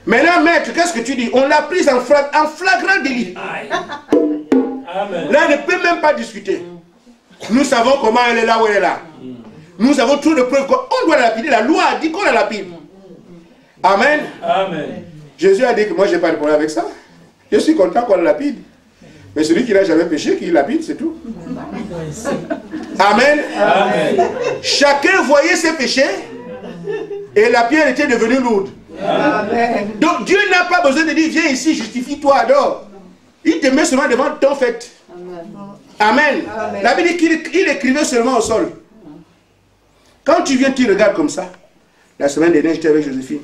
Maintenant, maître, qu'est-ce que tu dis? On l'a prise en flagrant délit. Amen. Là, elle ne peut même pas discuter. Nous savons comment elle est là où elle est là. Nous avons trop de preuves qu'on doit la lapider. La loi a dit qu'on la lapide. Amen. Amen. Jésus a dit que moi, je n'ai pas de problème avec ça. Je suis content qu'on la lapide. Mais celui qui n'a jamais péché, qui lapide, c'est tout. Amen. Amen. Chacun voyait ses péchés et la pierre était devenue lourde. Amen. Donc Dieu n'a pas besoin de dire, viens ici, justifie-toi, adore. Il te met seulement devant ton fait. Amen. Amen. La Bible dit qu'il écrivait seulement au sol. Quand tu viens, tu regardes comme ça. La semaine dernière, j'étais avec Joséphine.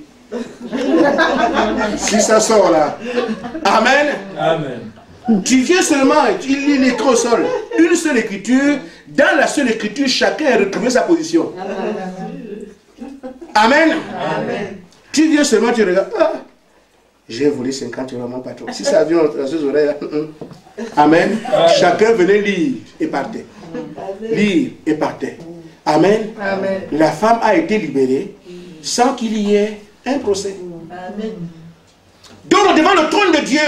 Si ça sort là. Amen. Amen. Tu viens seulement, il lit l'écrit au sol. Une seule écriture. Dans la seule écriture, chacun a retrouvé sa position. Amen. Amen. Tu viens seulement, tu regardes. Ah, j'ai volé 50 euros à mon patron. Si ça vient dans ses oreilles, amen. Chacun venait lire et partait. Lire et partait. Amen. Amen. La femme a été libérée sans qu'il y ait un procès. Amen. Donc devant le trône de Dieu.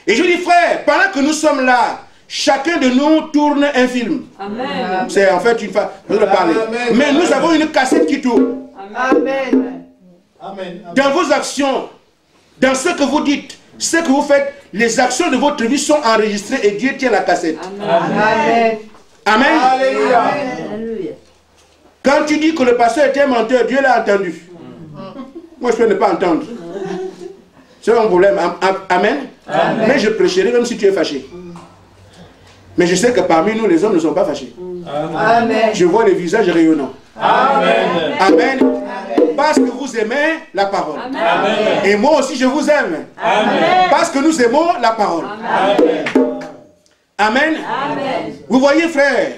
Et je dis frère, pendant que nous sommes là, chacun de nous tourne un film. Amen. C'est en fait une fois, je vais parler. Mais nous avons une cassette qui tourne. Amen. Dans vos actions, dans ce que vous dites, ce que vous faites, les actions de votre vie sont enregistrées et Dieu tient la cassette. Amen. Amen. Alléluia. Quand tu dis que le pasteur était un menteur, Dieu l'a entendu. Moi, je peux ne pas entendre. C'est un problème. Amen. Amen. Mais je prêcherai même si tu es fâché. Mais je sais que parmi nous, les hommes ne sont pas fâchés. Amen. Je vois les visages rayonnants. Amen. Amen. Parce que vous aimez la parole. Amen. Et moi aussi, je vous aime. Amen. Parce que nous aimons la parole. Amen. Amen. Vous voyez, frère,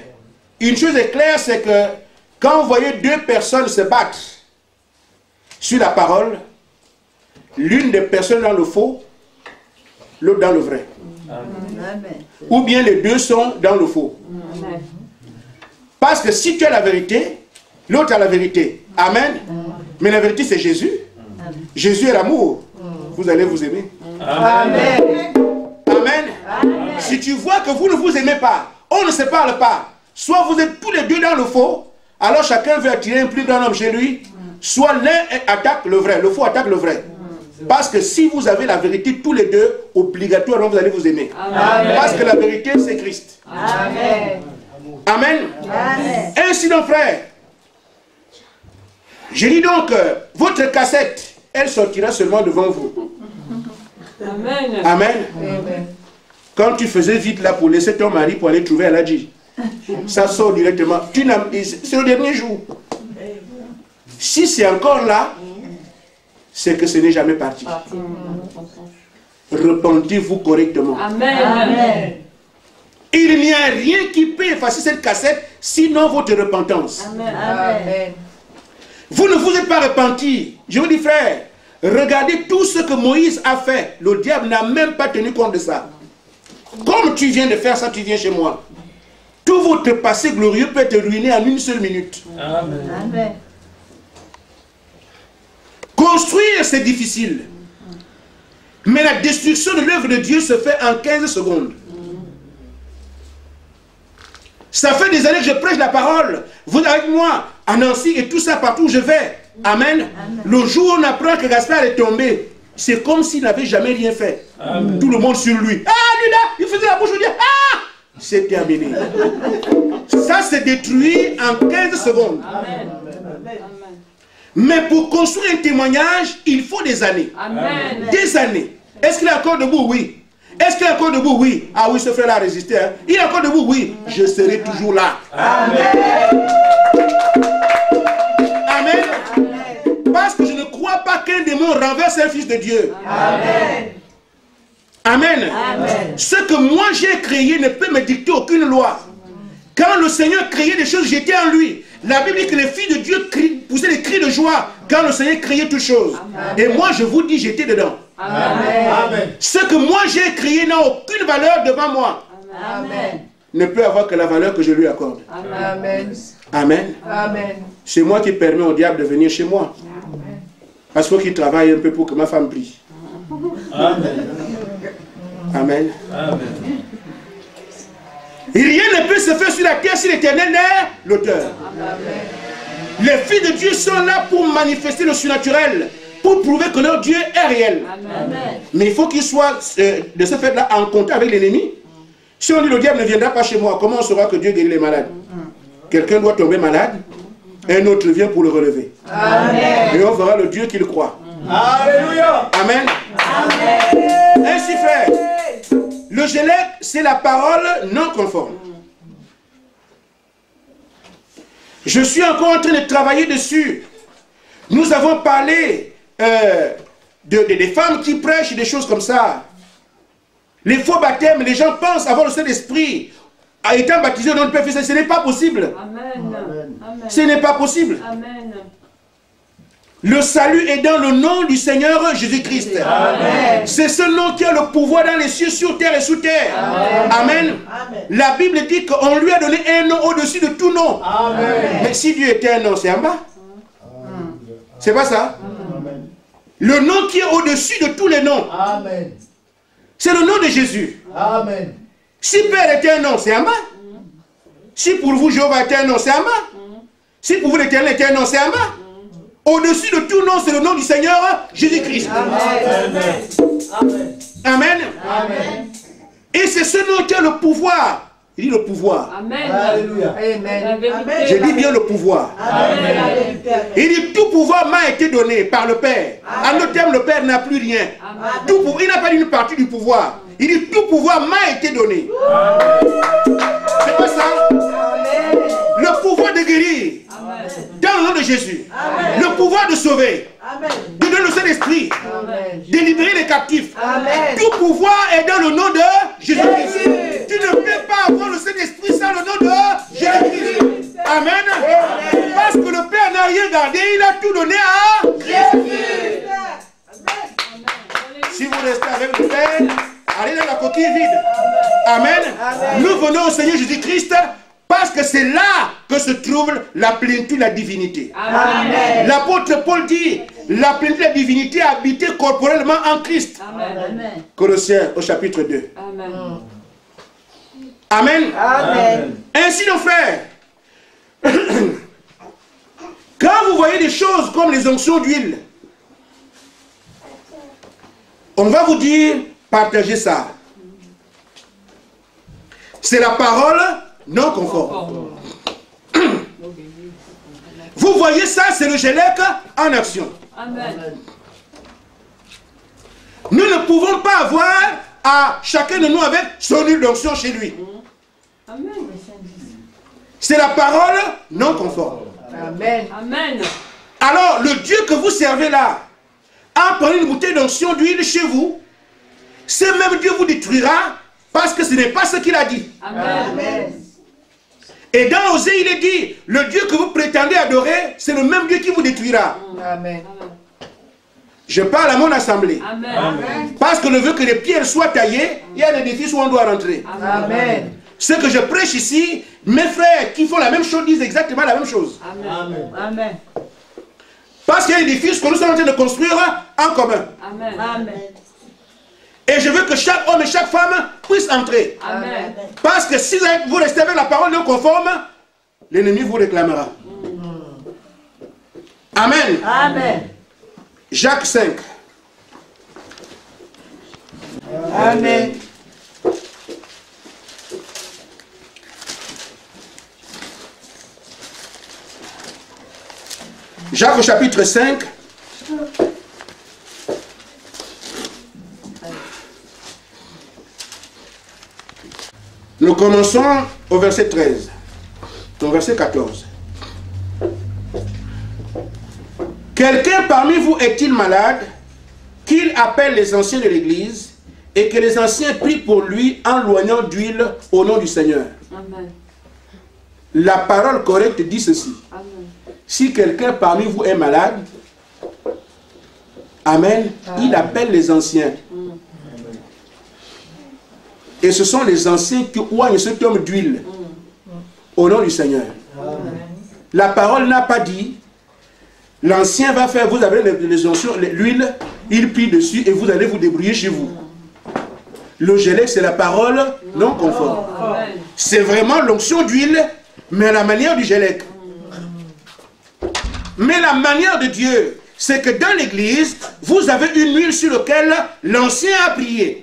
une chose est claire, c'est que quand vous voyez deux personnes se battre sur la parole, l'une des personnes dans le faux, l'autre dans le vrai. Ou bien les deux sont dans le faux. Parce que si tu as la vérité, l'autre a la vérité. Amen. Mais la vérité, c'est Jésus. Jésus est l'amour. Vous allez vous aimer. Amen. Amen. Si tu vois que vous ne vous aimez pas, on ne se parle pas, soit vous êtes tous les deux dans le faux, alors chacun veut attirer un plus grand homme chez lui, soit l'un attaque le vrai, le faux attaque le vrai. Parce que si vous avez la vérité tous les deux, obligatoirement vous allez vous aimer. Amen. Parce que la vérité, c'est Christ. Amen. Amen. Ainsi donc, frère, je dis donc, votre cassette, elle sortira seulement devant vous. Amen. Amen. Amen. Quand tu faisais vite là pour laisser ton mari pour aller trouver Aladji, ça sort directement. C'est le dernier jour. Si c'est encore là, c'est que ce n'est jamais parti. Repentez-vous correctement. Amen. Il n'y a rien qui peut effacer cette cassette, sinon votre repentance. Amen. Vous ne vous êtes pas repenti. Je vous dis, frère, regardez tout ce que Moïse a fait. Le diable n'a même pas tenu compte de ça. Comme tu viens de faire ça, tu viens chez moi. Tout votre passé glorieux peut être ruiné en une seule minute. Amen. Construire, c'est difficile. Mais la destruction de l'œuvre de Dieu se fait en 15 secondes. Ça fait des années que je prêche la parole. Vous avec moi, à Nancy et tout ça, partout où je vais. Amen. Le jour où on apprend que Gaspard est tombé, c'est comme s'il n'avait jamais rien fait. Amen. Tout le monde sur lui. Ah, lui là, il faisait la bouche, on dit, ah, c'est terminé. Ça s'est détruit en 15 secondes. Amen. Mais pour construire un témoignage, il faut des années. Amen. Des années. Est-ce qu'il est encore debout? Oui. Est-ce qu'il est encore debout? Oui. Ah oui, ce frère-là a résisté. Hein. Il est encore debout? Oui. Je serai toujours là. Amen. Amen. Parce que je ne crois pas qu'un démon renverse un fils de Dieu. Amen. Amen. Amen. Ce que moi j'ai créé ne peut me dicter aucune loi. Quand le Seigneur créait des choses, j'étais en lui. La Bible dit que les filles de Dieu poussaient des cris de joie quand le Seigneur créait toutes choses. Et moi je vous dis, j'étais dedans. Amen. Ce que moi j'ai créé n'a aucune valeur devant moi. Amen. Ne peut avoir que la valeur que je lui accorde. Amen. Amen. Amen. C'est moi qui permets au diable de venir chez moi. Parce qu'il faut qu'il travaille un peu pour que ma femme prie. Amen. Amen. Amen. Et rien ne peut se faire sur la terre si l'Éternel est l'auteur. Les filles de Dieu sont là pour manifester le surnaturel, pour prouver que leur Dieu est réel. Mais il faut qu'ils soient de ce fait-là en contact avec l'ennemi. Si on dit le diable ne viendra pas chez moi, comment on saura que Dieu guérit les malades? Quelqu'un doit tomber malade, un autre vient pour le relever. Amen. Et on verra le Dieu qu'il croit. Alléluia. Amen. Amen. Ainsi frère, le gélec, c'est la parole non conforme. Je suis encore en train de travailler dessus. Nous avons parlé des femmes qui prêchent, des choses comme ça. Les faux baptêmes, les gens pensent avoir le Saint-Esprit en étant baptisé au nom du Père. Ce n'est pas possible. Amen. Amen. Ce n'est pas possible. Amen. Le salut est dans le nom du Seigneur Jésus-Christ. C'est ce nom qui a le pouvoir dans les cieux, sur terre et sous terre. Amen. Amen. La Bible dit qu'on lui a donné un nom au-dessus de tout nom. Amen. Mais si Dieu était un nom, c'est en bas. C'est pas ça? Amen. Le nom qui est au-dessus de tous les noms. C'est le nom de Jésus. Amen. Si Père était un nom, c'est en bas. Si pour vous Jéhovah était un nom, c'est en bas. Si pour vous l'Éternel était un nom, c'est en bas. Au-dessus de tout nom, c'est le nom du Seigneur Jésus-Christ. Amen. Amen. Amen. Amen. Et c'est ce nom qui a le pouvoir. Il dit le pouvoir. Amen. Alléluia. Amen. Je dis bien le pouvoir. Amen. Il dit tout pouvoir m'a été donné par le Père. En d'autres termes, le Père n'a plus rien. Tout pouvoir, il n'a pas une partie du pouvoir. Il dit tout pouvoir m'a été donné. C'est pas ça? Le pouvoir de guérir. Dans le nom de Jésus. Amen. Le pouvoir de sauver. Amen. De donner le Saint-Esprit. De libérer les captifs. Amen. Tout pouvoir est dans le nom de Jésus-Christ. Tu ne peux pas avoir le Saint-Esprit sans le nom de Jésus-Christ. Amen. Amen. Parce que le Père n'a rien gardé, il a tout donné à Jésus. Si vous restez avec le Père, allez dans la coquille vide. Amen. Amen. Nous venons au Seigneur Jésus-Christ. Parce que c'est là que se trouve la plénitude de la divinité. L'apôtre Paul dit, la plénitude de la divinité a habité corporellement en Christ. Amen. Colossiens au chapitre 2. Amen. Amen. Amen. Ainsi nos frères, quand vous voyez des choses comme les onctions d'huile, on va vous dire, partagez ça. C'est la parole non conforme. Vous voyez ça, c'est le Gélec en action. Amen. Nous ne pouvons pas avoir à chacun de nous avec son huile d'onction chez lui. Amen. C'est la parole non conforme. Amen. Amen. Alors, le Dieu que vous servez là, en prenant une bouteille d'onction d'huile chez vous, ce même Dieu vous détruira parce que ce n'est pas ce qu'il a dit. Amen. Amen. Et dans Osée, il est dit, le Dieu que vous prétendez adorer, c'est le même Dieu qui vous détruira. Amen. Je parle à mon assemblée. Amen. Parce que je veux que les pierres soient taillées, il y a des défis où on doit rentrer. Amen. Ce que je prêche ici, mes frères qui font la même chose disent exactement la même chose. Amen. Amen. Parce qu'il y a des défis que nous sommes en train de construire en commun. Amen. Amen. Et je veux que chaque homme et chaque femme puisse entrer. Amen. Parce que si vous restez avec la parole non conforme, l'ennemi vous réclamera. Amen. Amen. Jacques 5. Amen. Jacques au chapitre 5. Nous commençons au verset 13, au verset 14. Quelqu'un parmi vous est-il malade, qu'il appelle les anciens de l'église, et que les anciens prient pour lui en loignant d'huile au nom du Seigneur. Amen. La parole correcte dit ceci. Amen. Si quelqu'un parmi vous est malade, amen, il appelle les anciens. Et ce sont les anciens qui oignent cet homme d'huile au nom du Seigneur. Amen. La parole n'a pas dit, l'ancien va faire, vous avez l'huile, il prie dessus et vous allez vous débrouiller chez vous. Le Gélec, c'est la parole non conforme. C'est vraiment l'onction d'huile, mais à la manière du Gélec. Mais la manière de Dieu, c'est que dans l'église, vous avez une huile sur laquelle l'ancien a prié.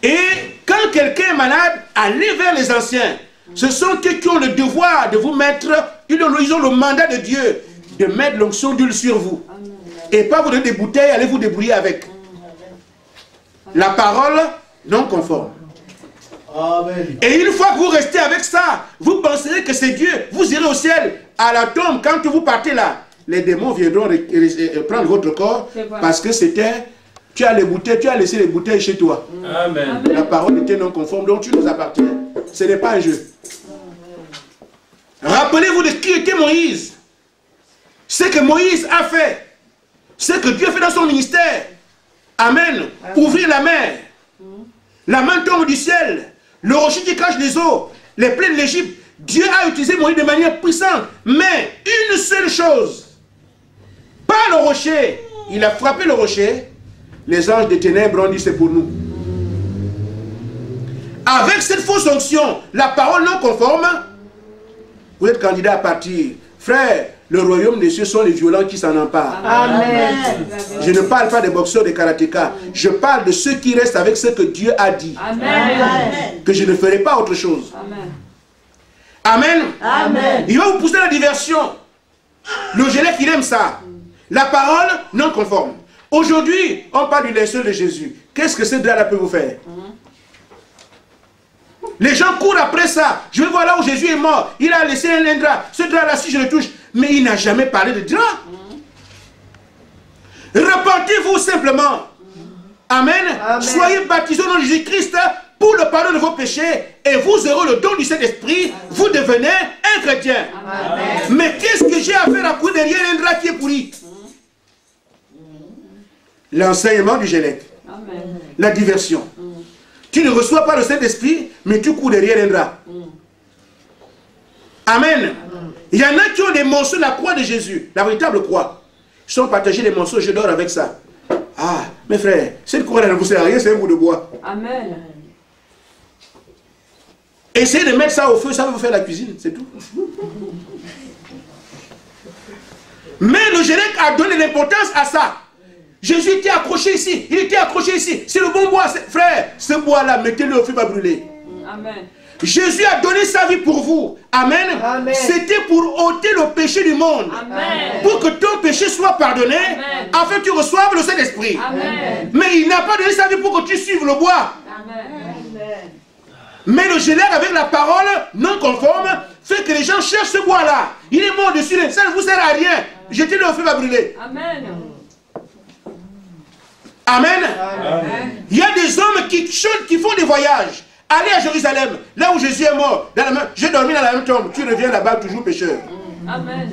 Et quand quelqu'un est malade, allez vers les anciens. Ce sont eux qui ont le devoir de vous mettre, ils ont le mandat de Dieu de mettre l'onction d'huile sur vous. Et pas vous donner des bouteilles, allez vous débrouiller avec. La parole non conforme. Amen. Et une fois que vous restez avec ça, vous penserez que c'est Dieu. Vous irez au ciel, à la tombe, quand vous partez là, les démons viendront prendre votre corps parce que c'était Tu as les bouteilles, tu as laissé les bouteilles chez toi. Amen. La parole était non conforme, donc tu nous appartiens. Ce n'est pas un jeu. Rappelez-vous de qui était Moïse. Ce que Moïse a fait. Ce que Dieu fait dans son ministère. Amen. Ouvrir la mer. La main tombe du ciel. Le rocher qui cache les eaux. Les plaines de l'Égypte. Dieu a utilisé Moïse de manière puissante. Mais une seule chose. Pas le rocher. Il a frappé le rocher. Les anges des ténèbres ont dit c'est pour nous. Avec cette fausse onction, la parole non conforme, vous êtes candidat à partir. Frère, le royaume des cieux sont les violents qui s'en emparent. Amen. Je ne parle pas des boxeurs, des karatékas. Je parle de ceux qui restent avec ce que Dieu a dit. Amen. Que je ne ferai pas autre chose. Amen. Amen. Amen. Il va vous pousser à la diversion. Le gelec, il aime ça. La parole non conforme. Aujourd'hui, on parle du linceul de Jésus. Qu'est-ce que ce drap-là peut vous faire? Les gens courent après ça. Je vais voir là où Jésus est mort. Il a laissé un drap. Ce drap-là, si je le touche. Mais il n'a jamais parlé de drap. Repentez-vous simplement. Amen. Amen. Soyez baptisés au nom de Jésus-Christ pour le pardon de vos péchés. Et vous aurez le don du Saint-Esprit. Vous devenez un chrétien. Amen. Mais qu'est-ce que j'ai à faire à courir derrière un drap qui est pourri? L'enseignement du Gélec. Amen. La diversion. Tu ne reçois pas le Saint-Esprit, mais tu cours derrière un drap. Amen. Il y en a qui ont des morceaux de la croix de Jésus, la véritable croix. Ils sont partagés les morceaux, je dors avec ça. Ah, mes frères, cette croix ne vous sert à rien, c'est un bout de bois. Amen. Essayez de mettre ça au feu, ça va vous faire la cuisine, c'est tout. Mais le Gélec a donné l'importance à ça. Jésus était accroché ici, il était accroché ici. C'est le bon bois, frère. Ce bois-là, mettez-le au feu, va brûler. Amen. Jésus a donné sa vie pour vous. Amen. Amen. C'était pour ôter le péché du monde. Amen. Pour que ton péché soit pardonné, Amen. afin que tu reçoives le Saint-Esprit. Amen. Mais il n'a pas donné sa vie pour que tu suives le bois. Amen. Mais le Gélec avec la parole non conforme fait que les gens cherchent ce bois-là. Il est mort dessus, ça ne vous sert à rien. Jetez-le au feu, va brûler. Amen. Amen. Amen. Il y a des hommes qui chantent, qui font des voyages. Allez à Jérusalem, là où Jésus est mort. J'ai dormi dans la même tombe. Tu reviens là-bas toujours pécheur. Amen.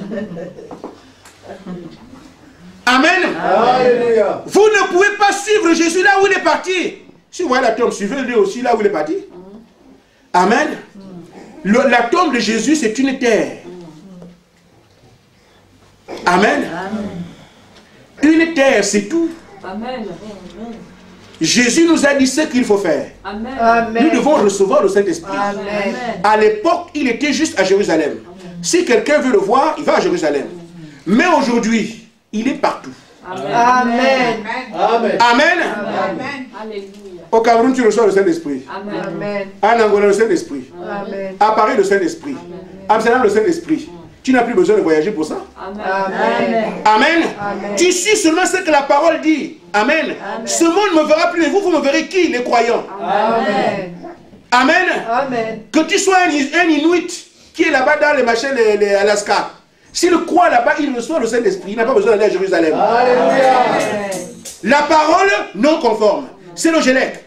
Amen. Alléluia. Vous ne pouvez pas suivre Jésus là où il est parti. Si vous voyez la tombe, suivez-le aussi là où il est parti. Amen. La tombe de Jésus, c'est une terre. Amen. Une terre, c'est tout. Amen. Jésus nous a dit ce qu'il faut faire. Amen. Amen. Nous devons recevoir le Saint-Esprit. Amen. À l'époque, il était juste à Jérusalem. Si quelqu'un veut le voir, il va à Jérusalem. Mais aujourd'hui, il est partout. Amen. Amen. Amen. Amen. Alléluia. Au Cameroun, tu reçois le Saint-Esprit. Amen. Amen. En Angola, le Saint-Esprit. Amen. À Paris, le Saint-Esprit. À Amsterdam, le Saint-Esprit. Tu n'as plus besoin de voyager pour ça. Amen. Amen. Amen. Amen. Tu suis seulement ce que la parole dit. Amen. Ce monde ne me verra plus, mais vous me verrez qui? Les croyants. Amen. Amen. Amen. Que tu sois un Inuit qui est là-bas dans les machins, les Alaska. S'il croit là-bas, il reçoit le Saint-Esprit. Il n'a pas besoin d'aller à Jérusalem. Alléluia. La parole non conforme. C'est le Gélec.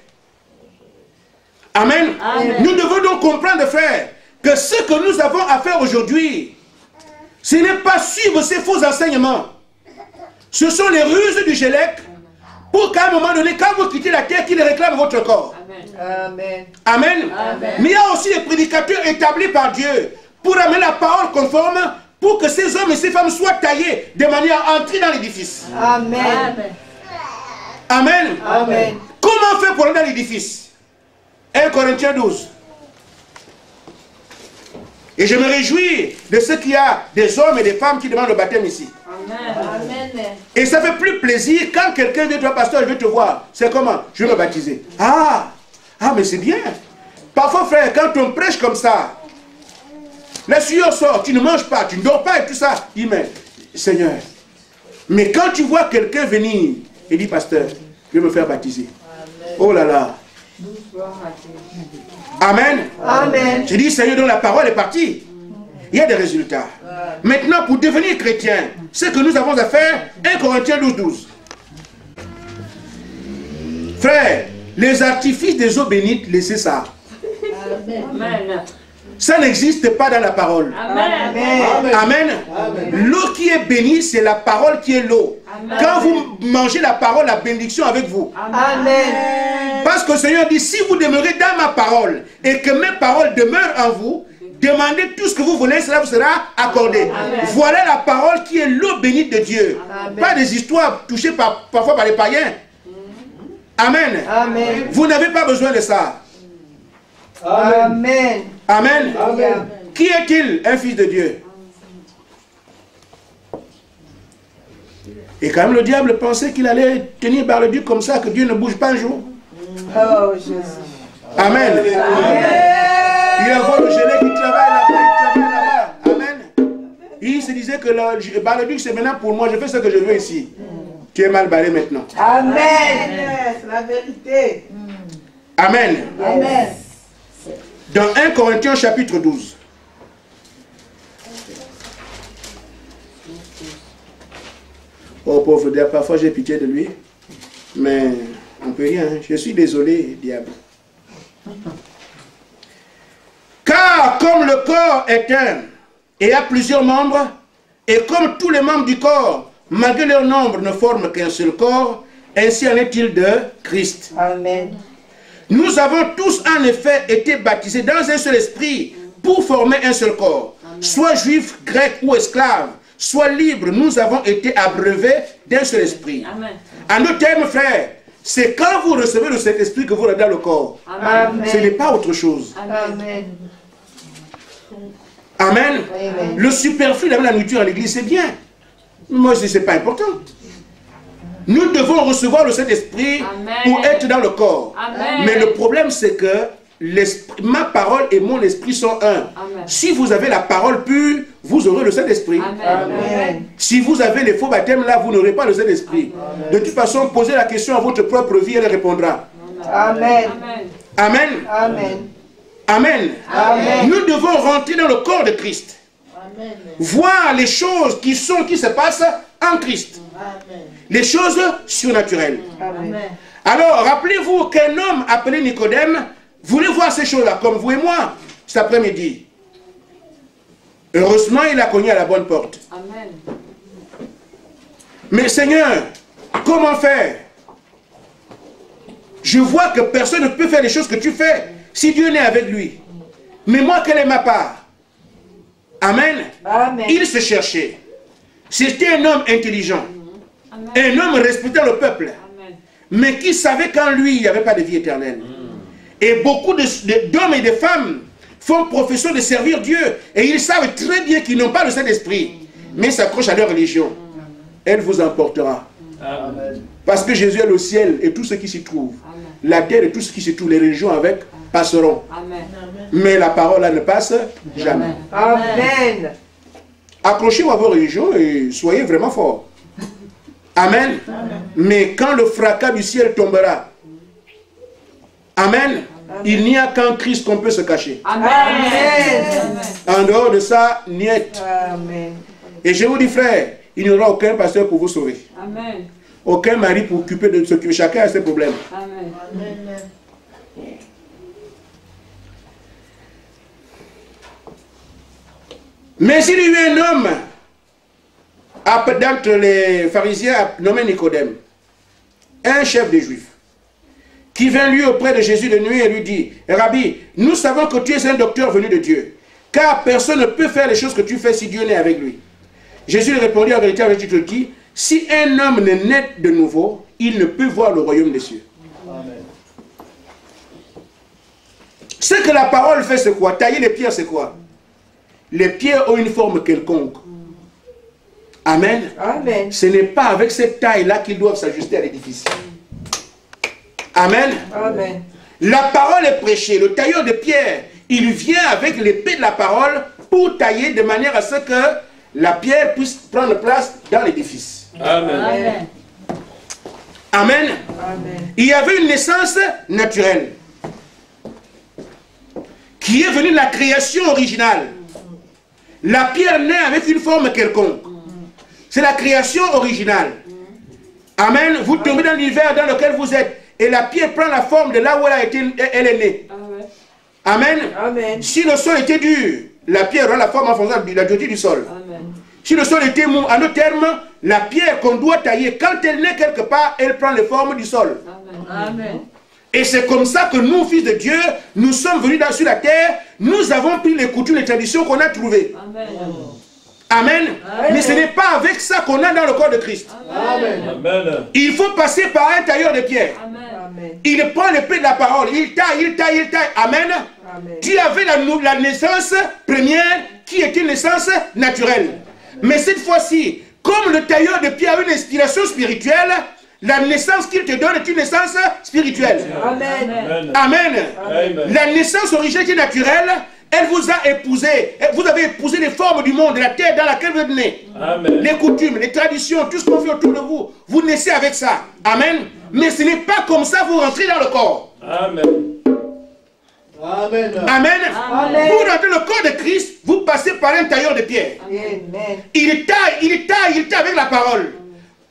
Amen. Nous devons donc comprendre, frère, que ce que nous avons à faire aujourd'hui, ce n'est pas suivre ces faux enseignements. Ce sont les ruses du Gélec pour qu'à un moment donné, quand vous quittez la terre, qu'il réclame votre corps. Amen. Amen. Mais il y a aussi des prédicateurs établis par Dieu pour amener la parole conforme pour que ces hommes et ces femmes soient taillés de manière à entrer dans l'édifice. Amen. Amen. Amen. Comment faire pour entrer dans l'édifice? 1 Corinthiens 12. Et je me réjouis de ce qu'il y a des hommes et des femmes qui demandent le baptême ici. Amen. Et ça fait plus plaisir quand quelqu'un vient, toi pasteur, je vais te voir. C'est comment? Je vais me baptiser. Ah, mais c'est bien. Parfois, frère, quand on prêche comme ça, la sueur sort, tu ne manges pas, tu ne dors pas et tout ça. Dis, mais Seigneur. Mais quand tu vois quelqu'un venir et dit, pasteur, je vais me faire baptiser. Oh là là. Amen. Amen. Je dis, Seigneur, donc la parole est partie. Il y a des résultats. Maintenant, pour devenir chrétien, ce que nous avons à faire, 1 Corinthiens 12, 12. Frère, les artifices des eaux bénites, laissez ça. Amen. Ça n'existe pas dans la parole. Amen. Amen. Amen. Amen. L'eau qui est bénie, c'est la parole qui est l'eau. Quand vous mangez la parole, la bénédiction avec vous. Amen. Parce que le Seigneur dit, si vous demeurez dans ma parole et que mes paroles demeurent en vous, demandez tout ce que vous voulez, cela vous sera accordé. Amen. Voilà la parole qui est l'eau bénite de Dieu. Amen. Pas des histoires touchées parfois par les païens. Amen. Amen. Vous n'avez pas besoin de ça. Amen. Amen. Amen. Qui est-il? Un fils de Dieu. Et quand même le diable pensait qu'il allait tenir par le Dieu comme ça, que Dieu ne bouge pas un jour. Oh Jésus. Amen. Il envoie le gelé qui travaille là-bas, il travaille là-bas. Amen. Il se disait que le Bar-le-Duc, c'est maintenant pour moi, je fais ce que je veux ici. Tu es mal barré maintenant. Amen. C'est la vérité. Amen. Amen. Dans 1 Corinthiens chapitre 12. Oh pauvre diable, parfois j'ai pitié de lui. Mais on ne peut rien. Je suis désolé, diable. Car comme le corps est un et a plusieurs membres, et comme tous les membres du corps, malgré leur nombre, ne forment qu'un seul corps, ainsi en est-il de Christ. Amen. Nous avons tous en effet été baptisés dans un seul esprit pour former un seul corps. Soit juifs, grecs ou esclaves, soit libres, nous avons été abreuvés d'un seul esprit. Amen. En d'autres termes, frères, c'est quand vous recevez le Saint-Esprit que vous avez dans le corps. Amen. Ce n'est pas autre chose. Amen. Amen. Amen. Le superflu d'avoir la nourriture à l'église, c'est bien. Moi, ce n'est pas important. Nous devons recevoir le Saint-Esprit Amen. pour être dans le corps. Amen. Mais le problème, c'est que ma parole et mon esprit sont un. Amen. Si vous avez la parole pure, vous aurez le Saint-Esprit. Amen. Si vous avez les faux baptêmes là, vous n'aurez pas le Saint-Esprit. De toute façon, posez la question à votre propre vie, elle répondra. Amen. Amen. Amen. Amen. Amen. Nous devons rentrer dans le corps de Christ. Amen. Voir les choses qui se passent en Christ. Amen. Les choses surnaturelles. Amen. Alors, rappelez-vous qu'un homme appelé Nicodème voulait voir ces choses-là, comme vous et moi, cet après-midi. Heureusement, il a cogné à la bonne porte. Amen. Mais Seigneur, comment faire? Je vois que personne ne peut faire les choses que tu fais si Dieu n'est avec lui. Mais moi, quelle est ma part? Amen. Amen. Il se cherchait. C'était un homme intelligent. Un homme respectant le peuple. Amen. Mais qui savait qu'en lui, il n'y avait pas de vie éternelle. Et beaucoup d'hommes et de femmes font profession de servir Dieu. Et ils savent très bien qu'ils n'ont pas le Saint-Esprit. Mais s'accrochent à leur religion. Elle vous emportera. Amen. Parce que Jésus est le ciel et tout ce qui s'y trouve. Amen. La terre et tout ce qui s'y trouve. Les religions avec passeront. Amen. Mais la parole là ne passe jamais. Amen. Accrochez-vous à vos religions et soyez vraiment forts. Amen. Mais quand le fracas du ciel tombera, Amen, il n'y a qu'en Christ qu'on peut se cacher. Amen. En dehors de ça, niet. Amen. Et je vous dis, frère, il n'y aura aucun pasteur pour vous sauver. Amen. Aucun mari pour occuper de ce que chacun a ses problèmes. Amen. Amen. Mais il y a eu un homme d'entre les pharisiens nommé Nicodème, un chef des Juifs, qui vint lui auprès de Jésus de nuit et lui dit, Rabbi, nous savons que tu es un docteur venu de Dieu, car personne ne peut faire les choses que tu fais si Dieu n'est avec lui. Jésus lui répondit en vérité, avec tu dis, si un homme ne naît de nouveau, il ne peut voir le royaume des cieux. Amen. Ce que la parole fait, c'est quoi? Tailler les pierres, c'est quoi? Les pierres ont une forme quelconque. Amen. Amen. Ce n'est pas avec cette taille-là qu'ils doivent s'ajuster à l'édifice. Amen. Amen. La parole est prêchée. Le tailleur de pierre, il vient avec l'épée de la parole pour tailler de manière à ce que la pierre puisse prendre place dans l'édifice. Amen. Amen. Amen. Amen. Il y avait une naissance naturelle qui est venue de la création originale. La pierre naît avec une forme quelconque. C'est la création originale. Amen. Vous tombez dans l'univers dans lequel vous êtes. et la pierre prend la forme de là où elle est née. Amen. Amen. Si le sol était dur, la pierre aura la forme en fonction de la dureté du sol. Amen. Si le sol était mou, en d'autres termes, la pierre qu'on doit tailler, quand elle naît quelque part, elle prend les formes du sol. Amen. Et c'est comme ça que nous, fils de Dieu, nous sommes venus sur la terre, nous avons pris les coutumes, les traditions qu'on a trouvées. Amen. Amen. Mais ce n'est pas avec ça qu'on a dans le corps de Christ. Amen. Amen. Il faut passer par un tailleur de pierre. Amen. Amen. Il prend l'épée de la parole, il taille, il taille, il taille. Amen. Amen. Tu avais la naissance première qui est une naissance naturelle. Mais cette fois-ci, comme le tailleur de pierre a une inspiration spirituelle, la naissance qu'il te donne est une naissance spirituelle. Amen. Amen. Amen. La naissance originelle qui est naturelle, elle vous a épousé. Vous avez épousé les formes du monde, la terre dans laquelle vous êtes né. Amen. Les coutumes, les traditions, tout ce qu'on fait autour de vous. Vous naissez avec ça. Amen. Mais ce n'est pas comme ça que vous rentrez dans le corps. Amen. Amen. Amen. Amen. Pour rentrer dans le corps de Christ, vous passez par un tailleur de pierre. Amen. Il taille avec la parole.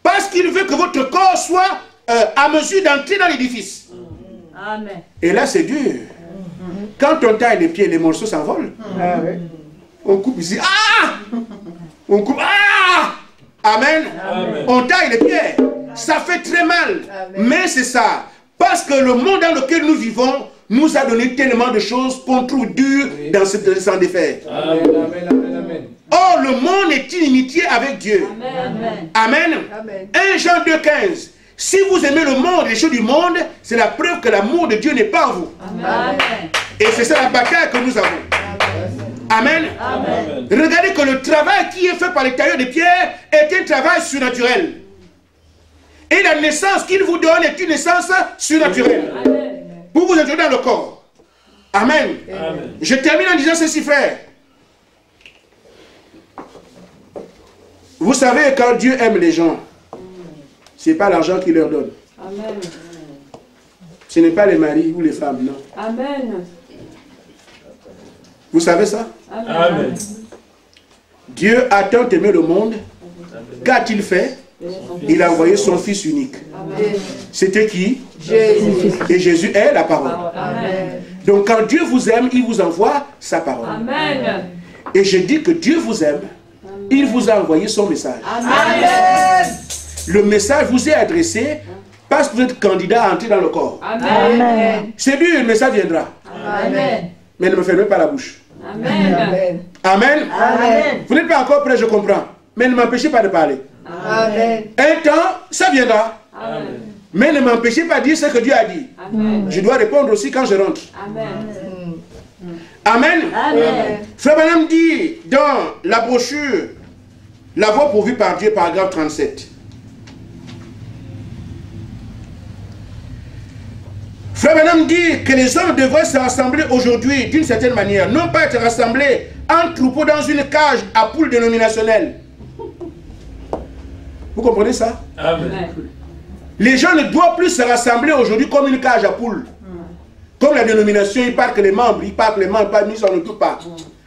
Parce qu'il veut que votre corps soit à mesure d'entrer dans l'édifice. Amen. Et là, c'est dur. Quand on taille les pieds, les morceaux s'envolent. On coupe ici. Ah! On coupe. Ah! Amen. Amen. On taille les pieds. Ça fait très mal. Mais c'est ça. Parce que le monde dans lequel nous vivons nous a donné tellement de choses qu'on trouve dures dans s'en défaire. Amen. Amen. Amen. Amen. Or, le monde est inimitié avec Dieu. Amen. Amen. Amen. 1 Jean 2,15. Si vous aimez le monde, les choses du monde, c'est la preuve que l'amour de Dieu n'est pas en vous. Amen. Et c'est ça la bataille que nous avons. Amen. Amen. Regardez que le travail qui est fait par les tailleurs de pierre est un travail surnaturel. Et la naissance qu'il vous donne est une naissance surnaturelle. Amen. Pour vous introduire dans le corps. Amen. Amen. Je termine en disant ceci, frère. Vous savez, quand Dieu aime les gens, ce n'est pas l'argent qu'il leur donne. Amen. Ce n'est pas les maris ou les femmes, non. Amen. Vous savez ça? Amen. Dieu a tant aimé le monde, qu'a-t-il fait? Il a envoyé son Fils unique. C'était qui? Jésus. Et Jésus est la parole. Amen. Donc quand Dieu vous aime, il vous envoie sa parole. Amen. Et je dis que Dieu vous aime, il vous a envoyé son message. Amen. Le message vous est adressé parce que vous êtes candidat à entrer dans le corps. Amen. C'est dur, le message viendra. Amen. Mais ne me fermez pas la bouche. Amen. Amen. Amen. Amen. Vous n'êtes pas encore prêt, je comprends. Mais ne m'empêchez pas de parler. Amen. Un temps, ça viendra. Amen. Mais ne m'empêchez pas de dire ce que Dieu a dit. Amen. Je dois répondre aussi quand je rentre. Amen. Amen. Amen. Frère Branham dit dans la brochure La voie pourvue par Dieu, paragraphe 37. Frère Branham dit que les hommes devraient se rassembler aujourd'hui d'une certaine manière, non pas être rassemblés en troupeau dans une cage à poules dénominationnelles. Vous comprenez ça? Amen. Les gens ne doivent plus se rassembler aujourd'hui comme une cage à poules. Comme la dénomination, ils parlent que les membres, ils ne s'en occupent pas.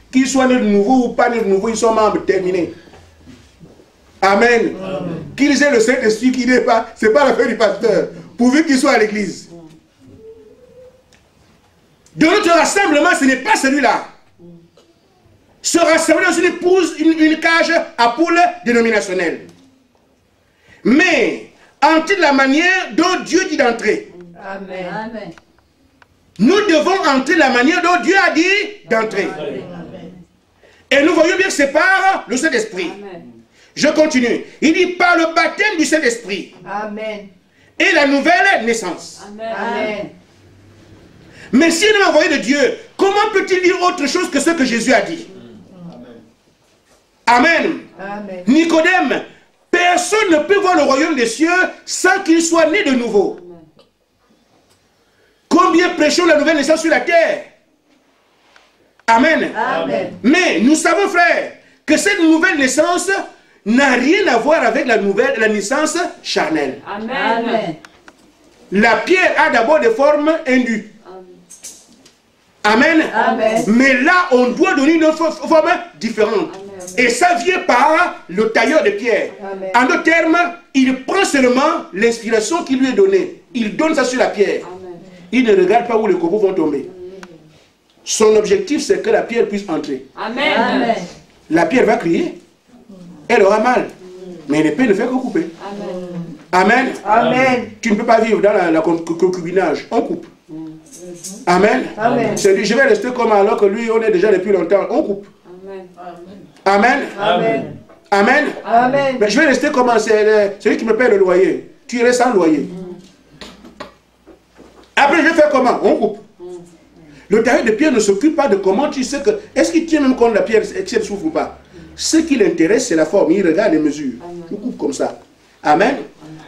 Qu'ils soient nés de nouveau ou pas nés de nouveau, ils sont membres terminés. Amen. Qu'ils aient le Saint-Esprit qui n'est pas, c'est pas l'affaire du pasteur, pourvu qu'ils soient à l'église. De notre rassemblement, ce n'est pas celui-là. Se rassembler dans une cage à poules dénominationnelle. Mais, entrer de la manière dont Dieu dit d'entrer. Amen. Amen. Nous devons entrer de la manière dont Dieu a dit d'entrer. Et nous voyons bien que c'est par le Saint-Esprit. Amen. Je continue. Il dit par le baptême du Saint-Esprit Amen. et la nouvelle naissance. Amen. Mais s'il est envoyé de Dieu, comment peut-il dire autre chose que ce que Jésus a dit? Amen. Amen. Nicodème, personne ne peut voir le royaume des cieux sans qu'il soit né de nouveau. Combien prêchons la nouvelle naissance sur la terre? Amen. Amen. Mais nous savons, frère, que cette nouvelle naissance n'a rien à voir avec la naissance charnelle. Amen. La pierre a d'abord des formes indues. Amen. Amen. Mais là, on doit donner une forme différente. Et ça vient par le tailleur de pierre. En d'autres termes, il prend seulement l'inspiration qui lui est donnée. Il donne ça sur la pierre. Il ne regarde pas où les copeaux vont tomber. Son objectif, c'est que la pierre puisse entrer. Amen. La pierre va crier. Elle aura mal. Mais l'épée ne fait que couper. Amen. Amen. Tu ne peux pas vivre dans la concubinage. On coupe. Amen. Amen. C'est lui, je vais rester comme alors que lui, on est déjà depuis longtemps. On coupe. Amen. Amen. Amen. Amen. Mais je vais rester comme c'est celui qui me paie le loyer. Tu irais sans loyer. Après, je vais faire comment? On coupe. Le tailleur de pierre ne s'occupe pas de comment tu sais que... Est-ce qu'il tient même compte de la pierre, si elle souffre ou pas? Ce qui l'intéresse, c'est la forme. Il regarde les mesures. Il coupe comme ça. Amen.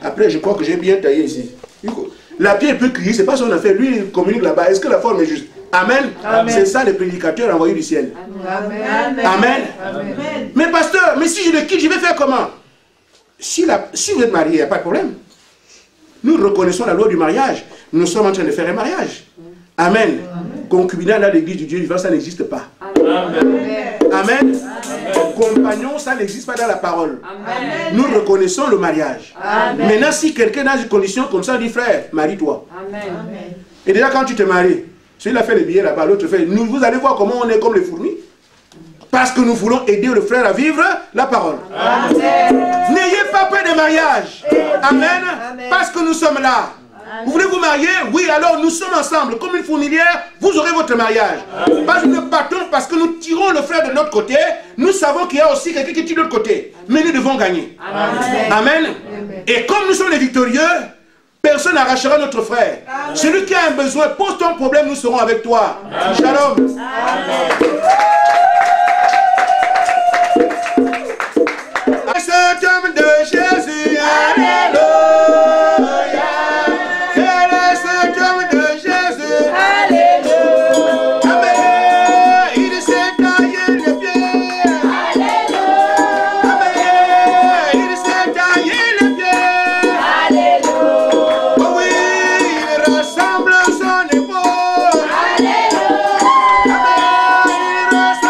Après, je crois que j'ai bien taillé ici. La pierre peut crier, c'est pas son affaire. Lui, il communique là-bas. Est-ce que la forme est juste? Amen. C'est ça les prédicateurs envoyés du ciel. Amen. Amen. Amen. Mais pasteur, mais si je le quitte, je vais faire comment? Si vous êtes marié, il n'y a pas de problème. Nous reconnaissons la loi du mariage. Nous sommes en train de faire un mariage. Amen. Concubinat dans l'église du Dieu vivant, ça n'existe pas. Amen. Compagnon, ça n'existe pas dans la parole. Nous reconnaissons le mariage. Maintenant, si quelqu'un est dans une condition comme ça, dit frère, marie-toi. Et déjà, quand tu te maries, celui-là fait les billets là-bas, l'autre fait. Vous allez voir comment on est comme les fourmis. Parce que nous voulons aider le frère à vivre la parole. N'ayez pas peur des mariages. Amen. Parce que nous sommes là. Vous voulez vous marier? Oui, alors nous sommes ensemble. Comme une fourmilière, vous aurez votre mariage. Parce que nous battons, parce que nous tirons le frère de notre côté. Nous savons qu'il y a aussi quelqu'un qui tire de l'autre côté. Mais nous devons gagner. Amen. Et comme nous sommes les victorieux, personne n'arrachera notre frère. Celui qui a un besoin, pose ton problème, nous serons avec toi. Shalom. Cet homme de Jésus, alléluia. Cet homme de Jésus, alléluia. Amen. Il s'est taillé les pieds. Alléluia. Amen. Il s'est taillé les pieds. Alléluia. Oh oui, il ressemble son épaule. Alléluia. Amen. Il ressemble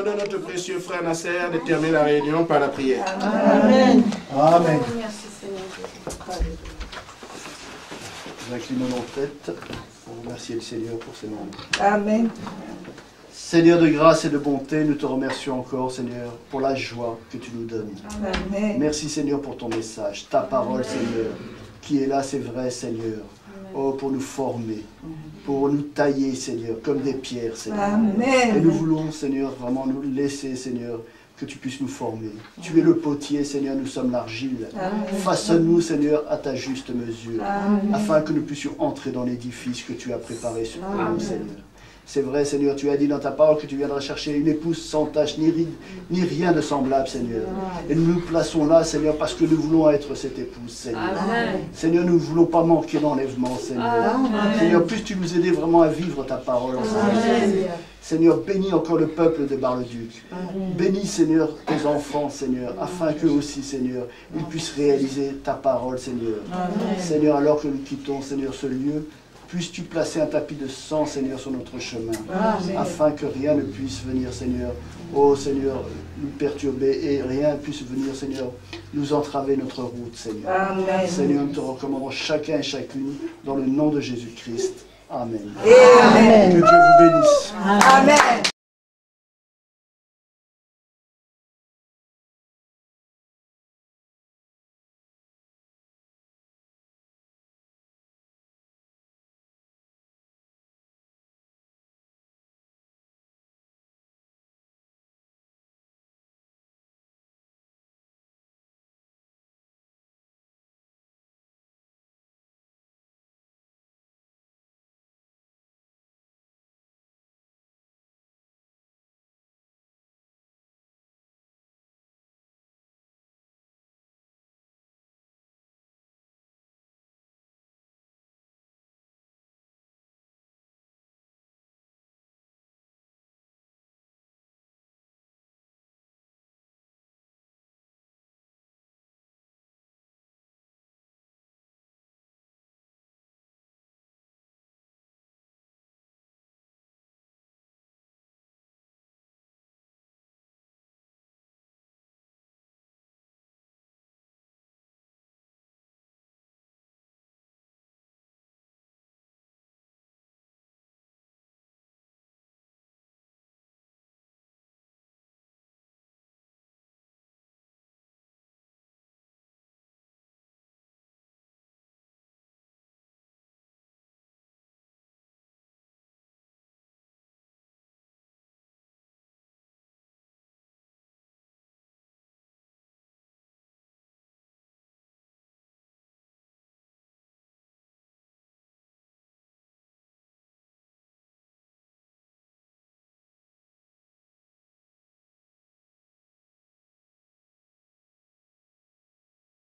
de notre précieux frère Nasser de terminer la réunion par la prière. Amen. Amen. Merci Seigneur. Nous inclinons nos têtes pour remercier le Seigneur pour ces moments. Amen. Seigneur de grâce et de bonté, nous te remercions encore, Seigneur, pour la joie que tu nous donnes. Amen. Merci, Seigneur, pour ton message, ta parole, Seigneur, qui est là, c'est vrai, Seigneur. Oh, pour nous former, pour nous tailler, Seigneur, comme des pierres, Seigneur. Et nous Amen. voulons, Seigneur, vraiment nous laisser, Seigneur, que tu puisses nous former. Tu es le potier, Seigneur, nous sommes l'argile. Façonne-nous, Seigneur, à ta juste mesure, afin que nous puissions entrer dans l'édifice que tu as préparé sur nous, Seigneur. C'est vrai, Seigneur, tu as dit dans ta parole que tu viendras chercher une épouse sans tache, ni rien de semblable, Seigneur. Et nous nous plaçons là, Seigneur, parce que nous voulons être cette épouse, Seigneur. Amen. Seigneur, nous ne voulons pas manquer d'enlèvement, Seigneur. Seigneur, puisses-tu nous aider vraiment à vivre ta parole, Seigneur. Seigneur, bénis encore le peuple de Bar-le-Duc. Bénis, Seigneur, tes enfants, Seigneur, afin qu'eux aussi, Seigneur, ils puissent réaliser ta parole, Seigneur. Seigneur, alors que nous quittons, Seigneur, ce lieu, puisses-tu placer un tapis de sang, Seigneur, sur notre chemin, afin que rien ne puisse venir, Seigneur, oh Seigneur, nous perturber et rien ne puisse venir, Seigneur, nous entraver notre route, Seigneur. Amen. Seigneur, nous te recommandons chacun et chacune dans le nom de Jésus-Christ. Amen. Amen. Que Dieu vous bénisse. Amen.